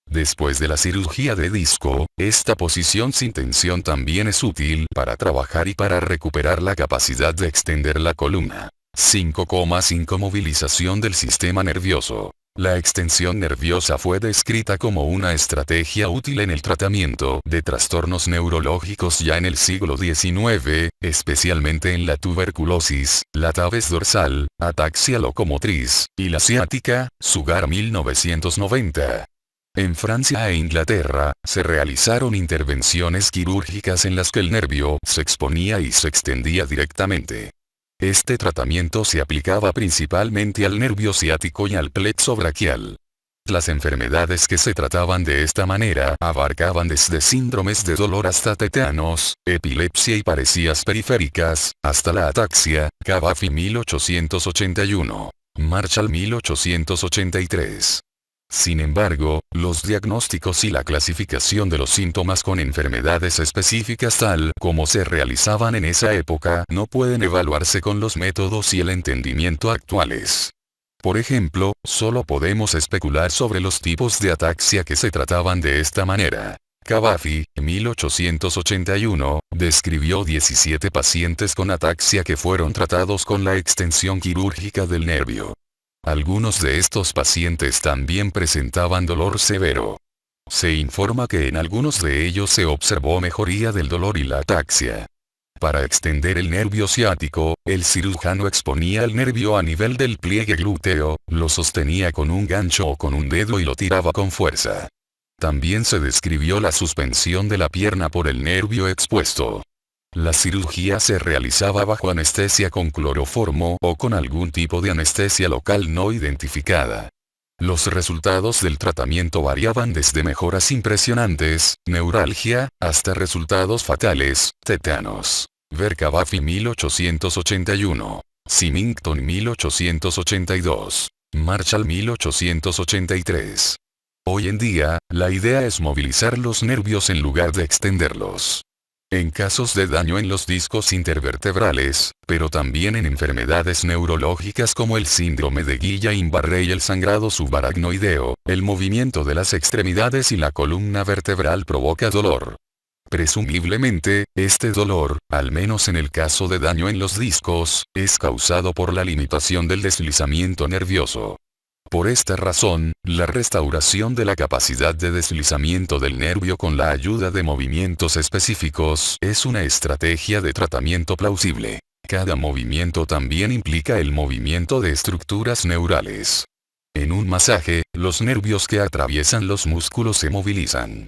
Después de la cirugía de disco, esta posición sin tensión también es útil para trabajar y para recuperar la capacidad de extender la columna. 5,5 Movilización del sistema nervioso. La extensión nerviosa fue descrita como una estrategia útil en el tratamiento de trastornos neurológicos ya en el siglo XIX, especialmente en la tuberculosis, la tabes dorsal, ataxia locomotriz, y la ciática, Sugar 1990. En Francia e Inglaterra, se realizaron intervenciones quirúrgicas en las que el nervio se exponía y se extendía directamente. Este tratamiento se aplicaba principalmente al nervio ciático y al plexo braquial. Las enfermedades que se trataban de esta manera abarcaban desde síndromes de dolor hasta tétanos, epilepsia y paresías periféricas, hasta la ataxia, Cavafy 1881. Marshall 1883. Sin embargo, los diagnósticos y la clasificación de los síntomas con enfermedades específicas tal como se realizaban en esa época no pueden evaluarse con los métodos y el entendimiento actuales. Por ejemplo, solo podemos especular sobre los tipos de ataxia que se trataban de esta manera. Cavafy, 1881, describió 17 pacientes con ataxia que fueron tratados con la extensión quirúrgica del nervio. Algunos de estos pacientes también presentaban dolor severo. Se informa que en algunos de ellos se observó mejoría del dolor y la ataxia. Para extender el nervio ciático, el cirujano exponía el nervio a nivel del pliegue glúteo, lo sostenía con un gancho o con un dedo y lo tiraba con fuerza. También se describió la suspensión de la pierna por el nervio expuesto. La cirugía se realizaba bajo anestesia con cloroformo o con algún tipo de anestesia local no identificada. Los resultados del tratamiento variaban desde mejoras impresionantes, neuralgia, hasta resultados fatales, tétanos. Ver Cavafy 1881. Symington 1882. Marshall 1883. Hoy en día, la idea es movilizar los nervios en lugar de extenderlos. En casos de daño en los discos intervertebrales, pero también en enfermedades neurológicas como el síndrome de Guillain-Barré y el sangrado subaracnoideo, el movimiento de las extremidades y la columna vertebral provoca dolor. Presumiblemente, este dolor, al menos en el caso de daño en los discos, es causado por la limitación del deslizamiento nervioso. Por esta razón, la restauración de la capacidad de deslizamiento del nervio con la ayuda de movimientos específicos es una estrategia de tratamiento plausible. Cada movimiento también implica el movimiento de estructuras neurales. En un masaje, los nervios que atraviesan los músculos se movilizan.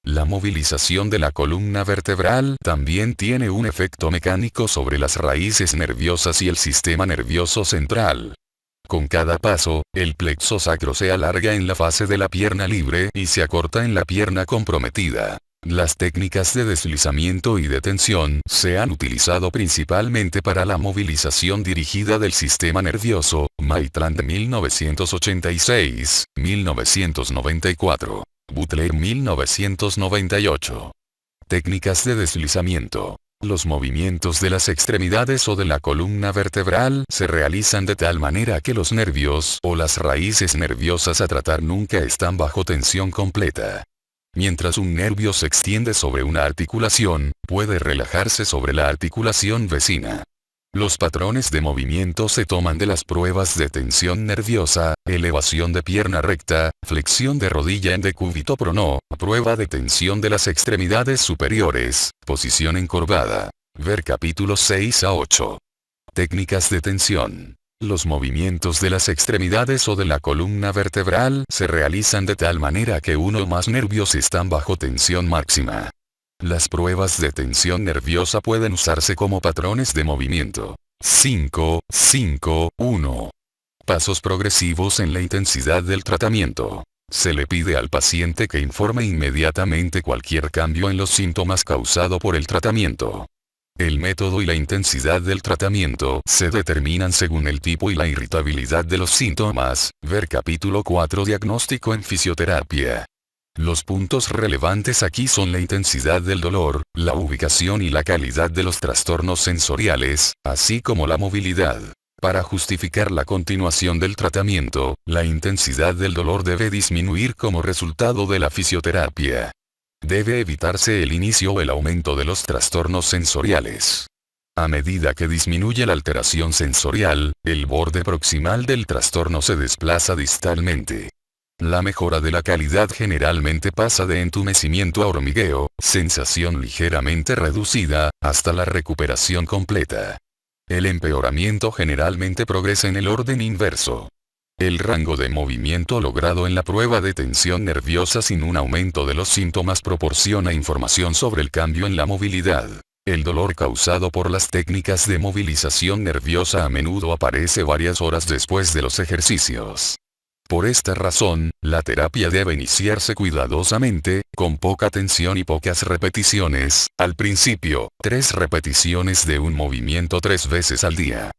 La movilización de la columna vertebral también tiene un efecto mecánico sobre las raíces nerviosas y el sistema nervioso central. Con cada paso, el plexo sacro se alarga en la fase de la pierna libre y se acorta en la pierna comprometida. Las técnicas de deslizamiento y de tensión se han utilizado principalmente para la movilización dirigida del sistema nervioso, Maitland 1986, 1994. Butler 1998. Técnicas de deslizamiento. Los movimientos de las extremidades o de la columna vertebral se realizan de tal manera que los nervios o las raíces nerviosas a tratar nunca están bajo tensión completa. Mientras un nervio se extiende sobre una articulación, puede relajarse sobre la articulación vecina. Los patrones de movimiento se toman de las pruebas de tensión nerviosa, elevación de pierna recta, flexión de rodilla en decúbito prono, prueba de tensión de las extremidades superiores, posición encorvada. Ver capítulos 6 a 8. Técnicas de tensión. Los movimientos de las extremidades o de la columna vertebral se realizan de tal manera que uno o más nervios están bajo tensión máxima. Las pruebas de tensión nerviosa pueden usarse como patrones de movimiento. 5, 5, 1. Pasos progresivos en la intensidad del tratamiento. Se le pide al paciente que informe inmediatamente cualquier cambio en los síntomas causado por el tratamiento. El método y la intensidad del tratamiento se determinan según el tipo y la irritabilidad de los síntomas. Ver capítulo 4 Diagnóstico en fisioterapia. Los puntos relevantes aquí son la intensidad del dolor, la ubicación y la calidad de los trastornos sensoriales, así como la movilidad. Para justificar la continuación del tratamiento, la intensidad del dolor debe disminuir como resultado de la fisioterapia. Debe evitarse el inicio o el aumento de los trastornos sensoriales. A medida que disminuye la alteración sensorial, el borde proximal del trastorno se desplaza distalmente. La mejora de la calidad generalmente pasa de entumecimiento a hormigueo, sensación ligeramente reducida, hasta la recuperación completa. El empeoramiento generalmente progresa en el orden inverso. El rango de movimiento logrado en la prueba de tensión nerviosa sin un aumento de los síntomas proporciona información sobre el cambio en la movilidad. El dolor causado por las técnicas de movilización nerviosa a menudo aparece varias horas después de los ejercicios. Por esta razón, la terapia debe iniciarse cuidadosamente, con poca tensión y pocas repeticiones. Al principio, 3 repeticiones de un movimiento 3 veces al día.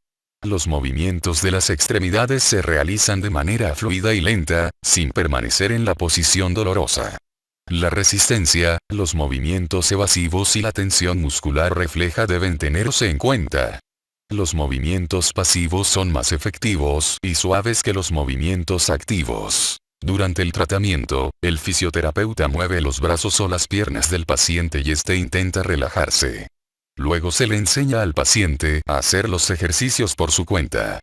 Los movimientos de las extremidades se realizan de manera fluida y lenta, sin permanecer en la posición dolorosa. La resistencia, los movimientos evasivos y la tensión muscular refleja deben tenerse en cuenta. Los movimientos pasivos son más efectivos y suaves que los movimientos activos. Durante el tratamiento, el fisioterapeuta mueve los brazos o las piernas del paciente y éste intenta relajarse. Luego se le enseña al paciente a hacer los ejercicios por su cuenta.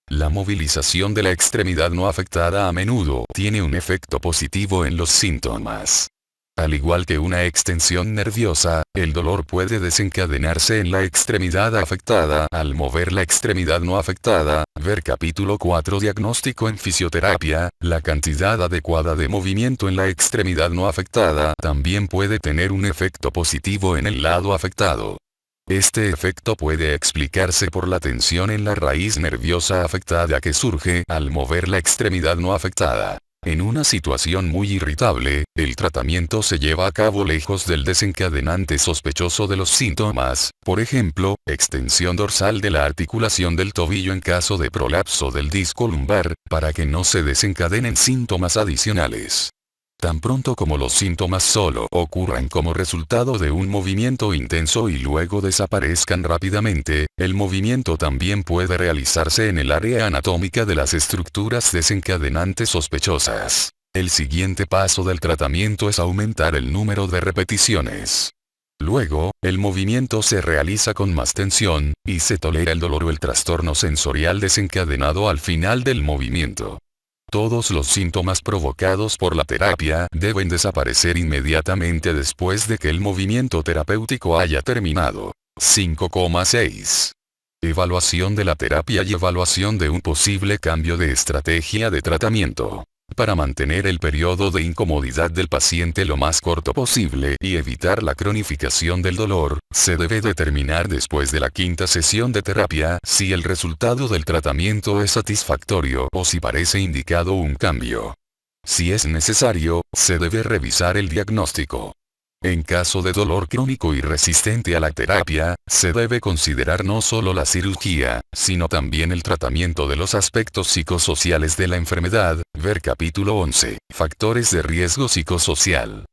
La movilización de la extremidad no afectada a menudo tiene un efecto positivo en los síntomas. Al igual que una extensión nerviosa, el dolor puede desencadenarse en la extremidad afectada al mover la extremidad no afectada. Ver capítulo 4 Diagnóstico en fisioterapia. La cantidad adecuada de movimiento en la extremidad no afectada también puede tener un efecto positivo en el lado afectado. Este efecto puede explicarse por la tensión en la raíz nerviosa afectada que surge al mover la extremidad no afectada. En una situación muy irritable, el tratamiento se lleva a cabo lejos del desencadenante sospechoso de los síntomas, por ejemplo, extensión dorsal de la articulación del tobillo en caso de prolapso del disco lumbar, para que no se desencadenen síntomas adicionales. Tan pronto como los síntomas solo ocurran como resultado de un movimiento intenso y luego desaparezcan rápidamente, el movimiento también puede realizarse en el área anatómica de las estructuras desencadenantes sospechosas. El siguiente paso del tratamiento es aumentar el número de repeticiones. Luego, el movimiento se realiza con más tensión, y se tolera el dolor o el trastorno sensorial desencadenado al final del movimiento. Todos los síntomas provocados por la terapia deben desaparecer inmediatamente después de que el movimiento terapéutico haya terminado. 5,6. Evaluación de la terapia y evaluación de un posible cambio de estrategia de tratamiento. Para mantener el periodo de incomodidad del paciente lo más corto posible y evitar la cronificación del dolor, se debe determinar después de la quinta sesión de terapia si el resultado del tratamiento es satisfactorio o si parece indicado un cambio. Si es necesario, se debe revisar el diagnóstico. En caso de dolor crónico y resistente a la terapia, se debe considerar no solo la cirugía, sino también el tratamiento de los aspectos psicosociales de la enfermedad, ver capítulo 11, factores de riesgo psicosocial.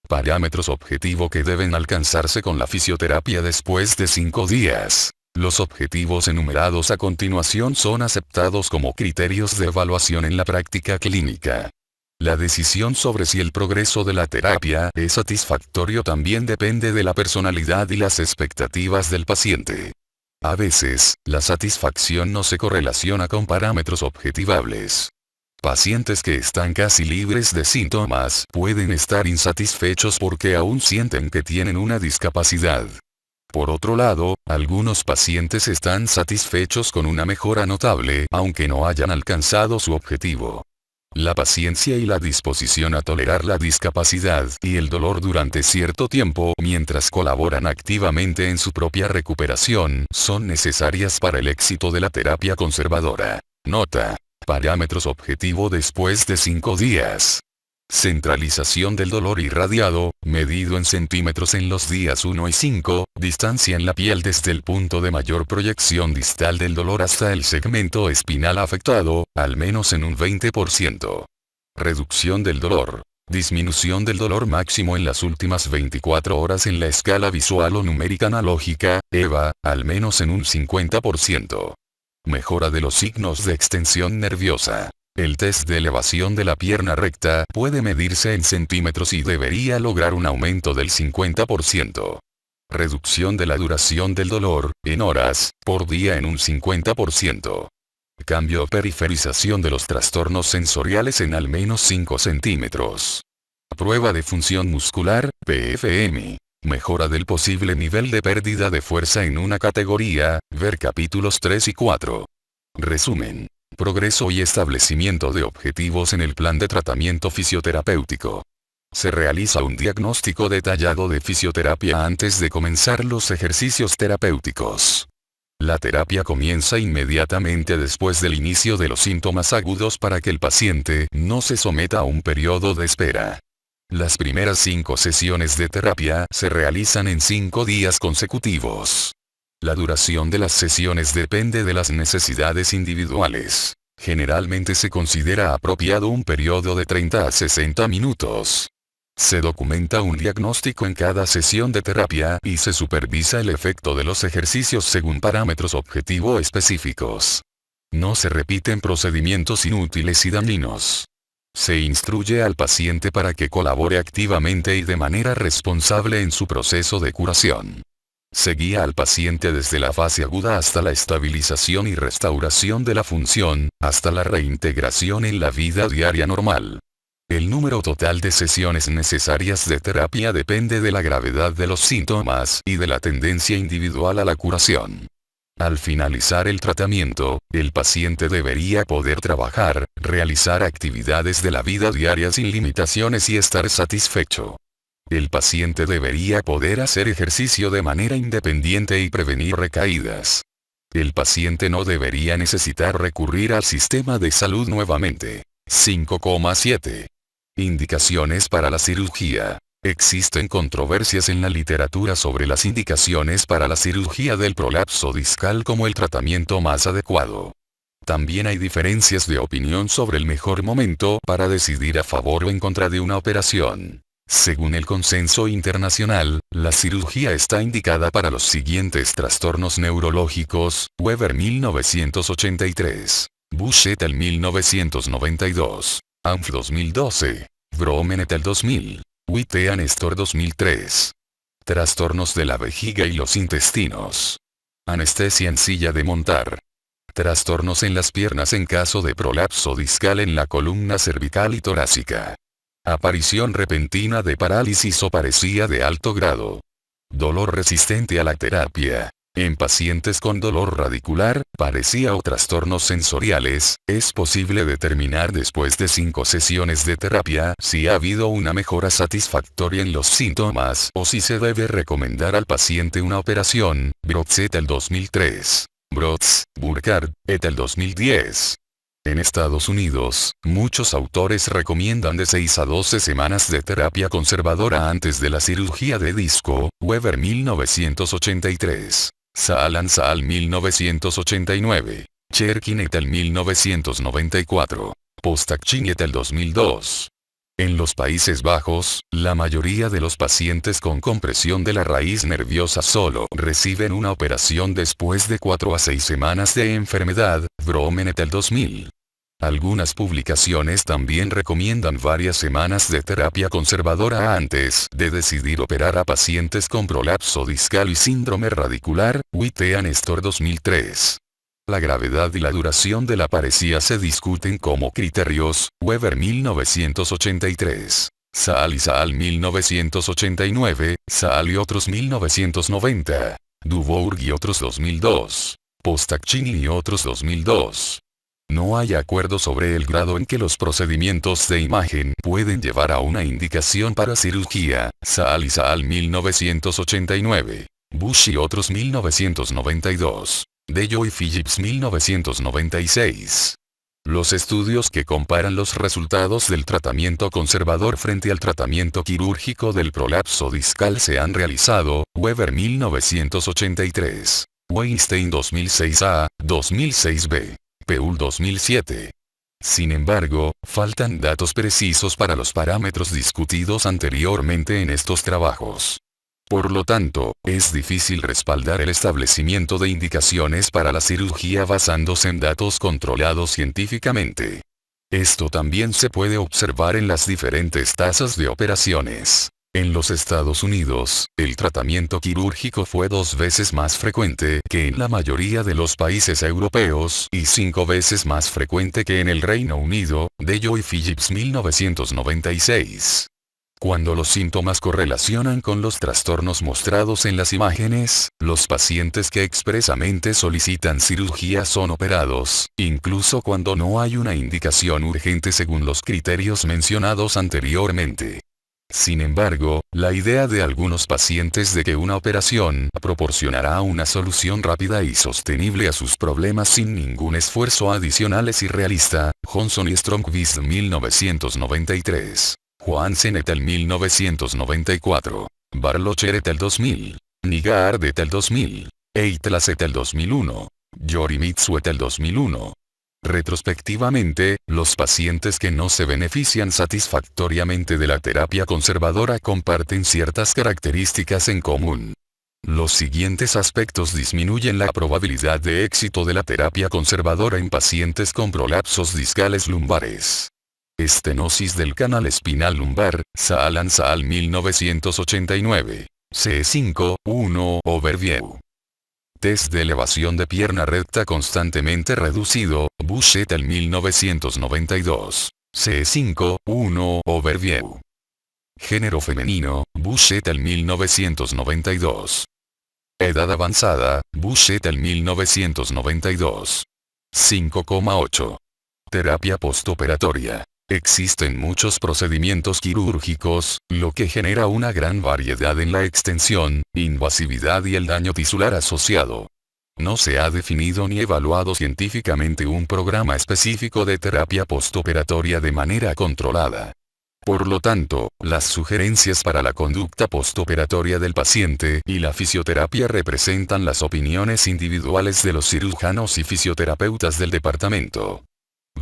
Parámetros objetivo que deben alcanzarse con la fisioterapia después de 5 días. Los objetivos enumerados a continuación son aceptados como criterios de evaluación en la práctica clínica. La decisión sobre si el progreso de la terapia es satisfactorio también depende de la personalidad y las expectativas del paciente. A veces, la satisfacción no se correlaciona con parámetros objetivables. Pacientes que están casi libres de síntomas pueden estar insatisfechos porque aún sienten que tienen una discapacidad. Por otro lado, algunos pacientes están satisfechos con una mejora notable aunque no hayan alcanzado su objetivo. La paciencia y la disposición a tolerar la discapacidad y el dolor durante cierto tiempo mientras colaboran activamente en su propia recuperación son necesarias para el éxito de la terapia conservadora. Nota. Parámetros objetivo después de 5 días. Centralización del dolor irradiado, medido en centímetros en los días 1 y 5, distancia en la piel desde el punto de mayor proyección distal del dolor hasta el segmento espinal afectado, al menos en un 20%. Reducción del dolor. Disminución del dolor máximo en las últimas 24 horas en la escala visual o numérica analógica, EVA, al menos en un 50%. Mejora de los signos de extensión nerviosa. El test de elevación de la pierna recta puede medirse en centímetros y debería lograr un aumento del 50%. Reducción de la duración del dolor, en horas, por día en un 50%. Cambio o periferización de los trastornos sensoriales en al menos 5 centímetros. Prueba de función muscular, PFM. Mejora del posible nivel de pérdida de fuerza en una categoría, ver capítulos 3 y 4. Resumen. Progreso y establecimiento de objetivos en el plan de tratamiento fisioterapéutico. Se realiza un diagnóstico detallado de fisioterapia antes de comenzar los ejercicios terapéuticos. La terapia comienza inmediatamente después del inicio de los síntomas agudos para que el paciente no se someta a un periodo de espera. Las primeras 5 sesiones de terapia se realizan en 5 días consecutivos. La duración de las sesiones depende de las necesidades individuales. Generalmente se considera apropiado un periodo de 30 a 60 minutos. Se documenta un diagnóstico en cada sesión de terapia y se supervisa el efecto de los ejercicios según parámetros objetivo específicos. No se repiten procedimientos inútiles y dañinos. Se instruye al paciente para que colabore activamente y de manera responsable en su proceso de curación. Se guía al paciente desde la fase aguda hasta la estabilización y restauración de la función, hasta la reintegración en la vida diaria normal. El número total de sesiones necesarias de terapia depende de la gravedad de los síntomas y de la tendencia individual a la curación. Al finalizar el tratamiento, el paciente debería poder trabajar, realizar actividades de la vida diaria sin limitaciones y estar satisfecho. El paciente debería poder hacer ejercicio de manera independiente y prevenir recaídas. El paciente no debería necesitar recurrir al sistema de salud nuevamente. 5,7. Indicaciones para la cirugía. Existen controversias en la literatura sobre las indicaciones para la cirugía del prolapso discal como el tratamiento más adecuado. También hay diferencias de opinión sobre el mejor momento para decidir a favor o en contra de una operación. Según el consenso internacional, la cirugía está indicada para los siguientes trastornos neurológicos, Weber 1983, Bush et al 1992, Anf 2012, Bromen et al 2000, White Nestor 2003. Trastornos de la vejiga y los intestinos. Anestesia en silla de montar. Trastornos en las piernas en caso de prolapso discal en la columna cervical y torácica. Aparición repentina de parálisis o paresía de alto grado. Dolor resistente a la terapia. En pacientes con dolor radicular, parecía o trastornos sensoriales, es posible determinar después de 5 sesiones de terapia si ha habido una mejora satisfactoria en los síntomas o si se debe recomendar al paciente una operación. Brotz et al. 2003. Brotz, Burkhardt, et al. 2010. En Estados Unidos, muchos autores recomiendan de 6 a 12 semanas de terapia conservadora antes de la cirugía de disco. Weber 1983. Saalan Saal 1989. Cherkin et al. 1994. Postachin et al. 2002. En los Países Bajos, la mayoría de los pacientes con compresión de la raíz nerviosa solo reciben una operación después de 4 a 6 semanas de enfermedad. Bromen et al. 2000. Algunas publicaciones también recomiendan varias semanas de terapia conservadora antes de decidir operar a pacientes con prolapso discal y síndrome radicular. Whitean Nestor 2003. La gravedad y la duración de la paresía se discuten como criterios. Weber 1983. Saal y Saal 1989, Saal y otros 1990. Dubourg y otros 2002. Postachin y otros 2002. No hay acuerdo sobre el grado en que los procedimientos de imagen pueden llevar a una indicación para cirugía. Saal y Saal 1989. Bush y otros 1992. Dello y Phillips 1996. Los estudios que comparan los resultados del tratamiento conservador frente al tratamiento quirúrgico del prolapso discal se han realizado. Weber 1983. Weinstein 2006a, 2006b. Peul 2007. Sin embargo, faltan datos precisos para los parámetros discutidos anteriormente en estos trabajos. Por lo tanto, es difícil respaldar el establecimiento de indicaciones para la cirugía basándose en datos controlados científicamente. Esto también se puede observar en las diferentes tasas de operaciones. En los Estados Unidos, el tratamiento quirúrgico fue 2 veces más frecuente que en la mayoría de los países europeos y 5 veces más frecuente que en el Reino Unido. Dello y Phillips 1996. Cuando los síntomas correlacionan con los trastornos mostrados en las imágenes, los pacientes que expresamente solicitan cirugía son operados, incluso cuando no hay una indicación urgente según los criterios mencionados anteriormente. Sin embargo, la idea de algunos pacientes de que una operación proporcionará una solución rápida y sostenible a sus problemas sin ningún esfuerzo adicional es irrealista. Johnson y Stromquist 1993. Johansen et al. 1994. Barlocher et al. 2000. Nigard et al. 2000. Eitlas et al. 2001. Yorimitsu et al. 2001. Retrospectivamente, los pacientes que no se benefician satisfactoriamente de la terapia conservadora comparten ciertas características en común. Los siguientes aspectos disminuyen la probabilidad de éxito de la terapia conservadora en pacientes con prolapsos discales lumbares. Estenosis del canal espinal lumbar. Saalan Saal 1989. C5, 1. Overview. Test de elevación de pierna recta constantemente reducido. Bush et al. 1992. C5, 1. Overview. Género femenino. Bush et al. 1992. Edad avanzada. Bush et al. 1992. 5,8. Terapia postoperatoria. Existen muchos procedimientos quirúrgicos, lo que genera una gran variedad en la extensión, invasividad y el daño tisular asociado. No se ha definido ni evaluado científicamente un programa específico de terapia postoperatoria de manera controlada. Por lo tanto, las sugerencias para la conducta postoperatoria del paciente y la fisioterapia representan las opiniones individuales de los cirujanos y fisioterapeutas del departamento.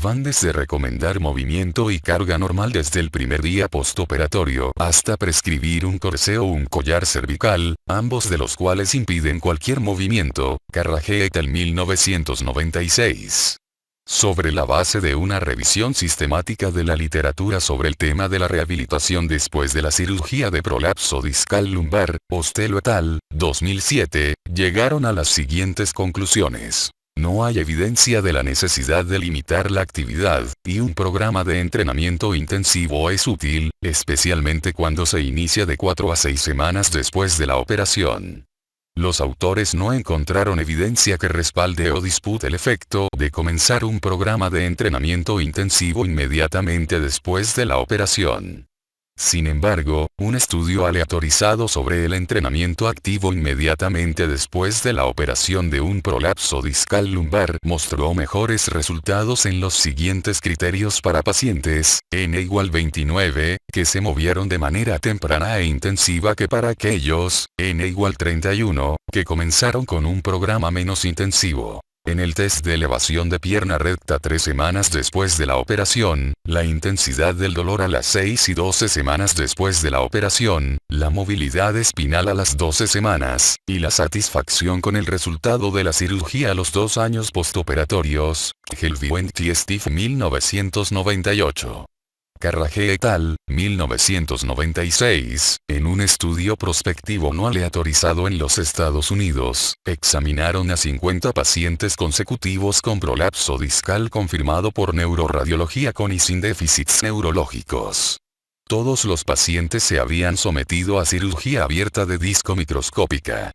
Van desde recomendar movimiento y carga normal desde el primer día postoperatorio hasta prescribir un corsé o un collar cervical, ambos de los cuales impiden cualquier movimiento. Carragher et al. 1996. Sobre la base de una revisión sistemática de la literatura sobre el tema de la rehabilitación después de la cirugía de prolapso discal lumbar, Ostelo et al. 2007, llegaron a las siguientes conclusiones. No hay evidencia de la necesidad de limitar la actividad, y un programa de entrenamiento intensivo es útil, especialmente cuando se inicia de 4 a 6 semanas después de la operación. Los autores no encontraron evidencia que respalde o dispute el efecto de comenzar un programa de entrenamiento intensivo inmediatamente después de la operación. Sin embargo, un estudio aleatorizado sobre el entrenamiento activo inmediatamente después de la operación de un prolapso discal lumbar mostró mejores resultados en los siguientes criterios para pacientes, N = 29, que se movieron de manera temprana e intensiva que para aquellos, N = 31, que comenzaron con un programa menos intensivo. En el test de elevación de pierna recta 3 semanas después de la operación, la intensidad del dolor a las 6 y 12 semanas después de la operación, la movilidad espinal a las 12 semanas, y la satisfacción con el resultado de la cirugía a los 2 años postoperatorios, Helvient y Steve 1998. Carragher et al., 1996, en un estudio prospectivo no aleatorizado en los Estados Unidos, examinaron a 50 pacientes consecutivos con prolapso discal confirmado por neuroradiología con y sin déficits neurológicos. Todos los pacientes se habían sometido a cirugía abierta de disco microscópica.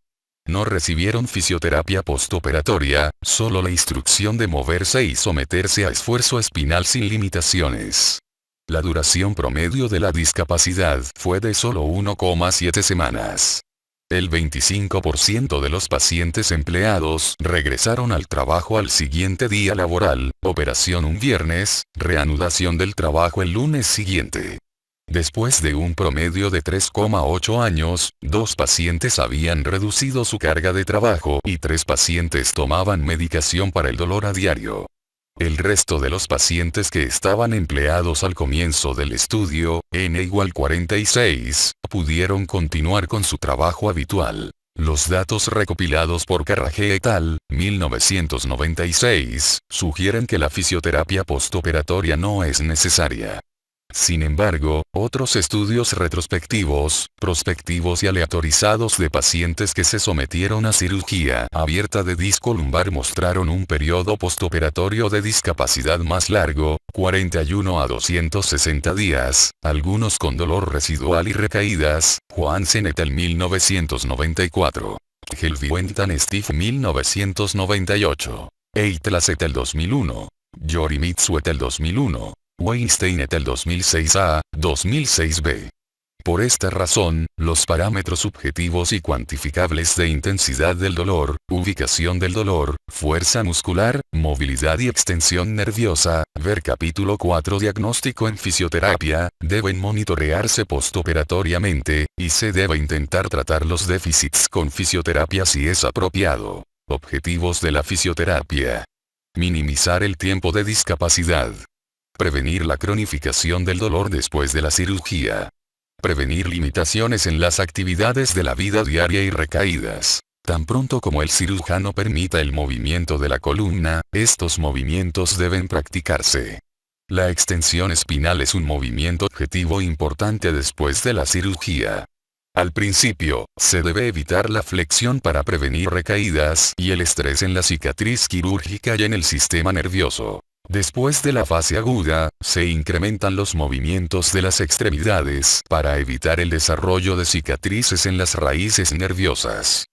No recibieron fisioterapia postoperatoria, solo la instrucción de moverse y someterse a esfuerzo espinal sin limitaciones. La duración promedio de la discapacidad fue de solo 1,7 semanas. El 25% de los pacientes empleados regresaron al trabajo al siguiente día laboral, operación un viernes, reanudación del trabajo el lunes siguiente. Después de un promedio de 3,8 años, 2 pacientes habían reducido su carga de trabajo y 3 pacientes tomaban medicación para el dolor a diario. El resto de los pacientes que estaban empleados al comienzo del estudio, N = 46, pudieron continuar con su trabajo habitual. Los datos recopilados por Carragher et al., 1996, sugieren que la fisioterapia postoperatoria no es necesaria. Sin embargo, otros estudios retrospectivos, prospectivos y aleatorizados de pacientes que se sometieron a cirugía abierta de disco lumbar mostraron un periodo postoperatorio de discapacidad más largo, 41 a 260 días, algunos con dolor residual y recaídas, Johansen et al. 1994. Helvient and Steve 1998. Eitlas et al. 2001. Yorimitsu et al. 2001. Weinstein et al. 2006a, 2006b. Por esta razón, los parámetros subjetivos y cuantificables de intensidad del dolor, ubicación del dolor, fuerza muscular, movilidad y extensión nerviosa, ver capítulo 4 diagnóstico en fisioterapia, deben monitorearse postoperatoriamente, y se debe intentar tratar los déficits con fisioterapia si es apropiado. Objetivos de la fisioterapia. Minimizar el tiempo de discapacidad. Prevenir la cronificación del dolor después de la cirugía. Prevenir limitaciones en las actividades de la vida diaria y recaídas. Tan pronto como el cirujano permita el movimiento de la columna, estos movimientos deben practicarse. La extensión espinal es un movimiento objetivo importante después de la cirugía. Al principio, se debe evitar la flexión para prevenir recaídas y el estrés en la cicatriz quirúrgica y en el sistema nervioso. Después de la fase aguda, se incrementan los movimientos de las extremidades para evitar el desarrollo de cicatrices en las raíces nerviosas.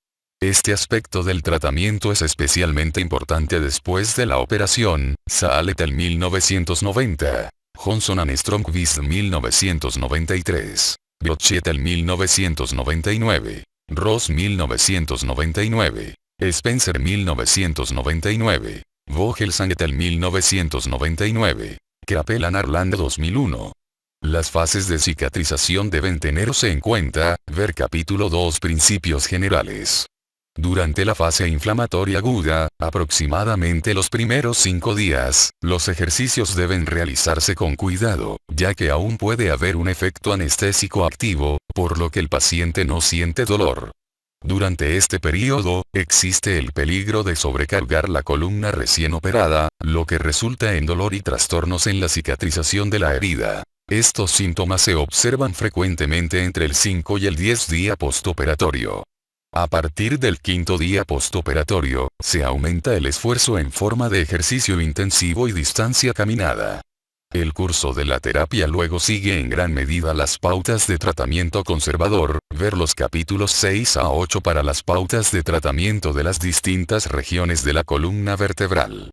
Este aspecto del tratamiento es especialmente importante después de la operación, Saal et al. 1990, Johnson and Stromquist 1993, Biocchi et al. 1999, Ross 1999, Spencer 1999. Vogelsang et al. 1999. Krapelan Arland 2001. Las fases de cicatrización deben tenerse en cuenta, ver capítulo 2 Principios generales. Durante la fase inflamatoria aguda, aproximadamente los primeros 5 días, los ejercicios deben realizarse con cuidado, ya que aún puede haber un efecto anestésico activo, por lo que el paciente no siente dolor. Durante este periodo, existe el peligro de sobrecargar la columna recién operada, lo que resulta en dolor y trastornos en la cicatrización de la herida. Estos síntomas se observan frecuentemente entre el 5 y el 10 día postoperatorio. A partir del 5º día postoperatorio, se aumenta el esfuerzo en forma de ejercicio intensivo y distancia caminada. El curso de la terapia luego sigue en gran medida las pautas de tratamiento conservador, ver los capítulos 6 a 8 para las pautas de tratamiento de las distintas regiones de la columna vertebral.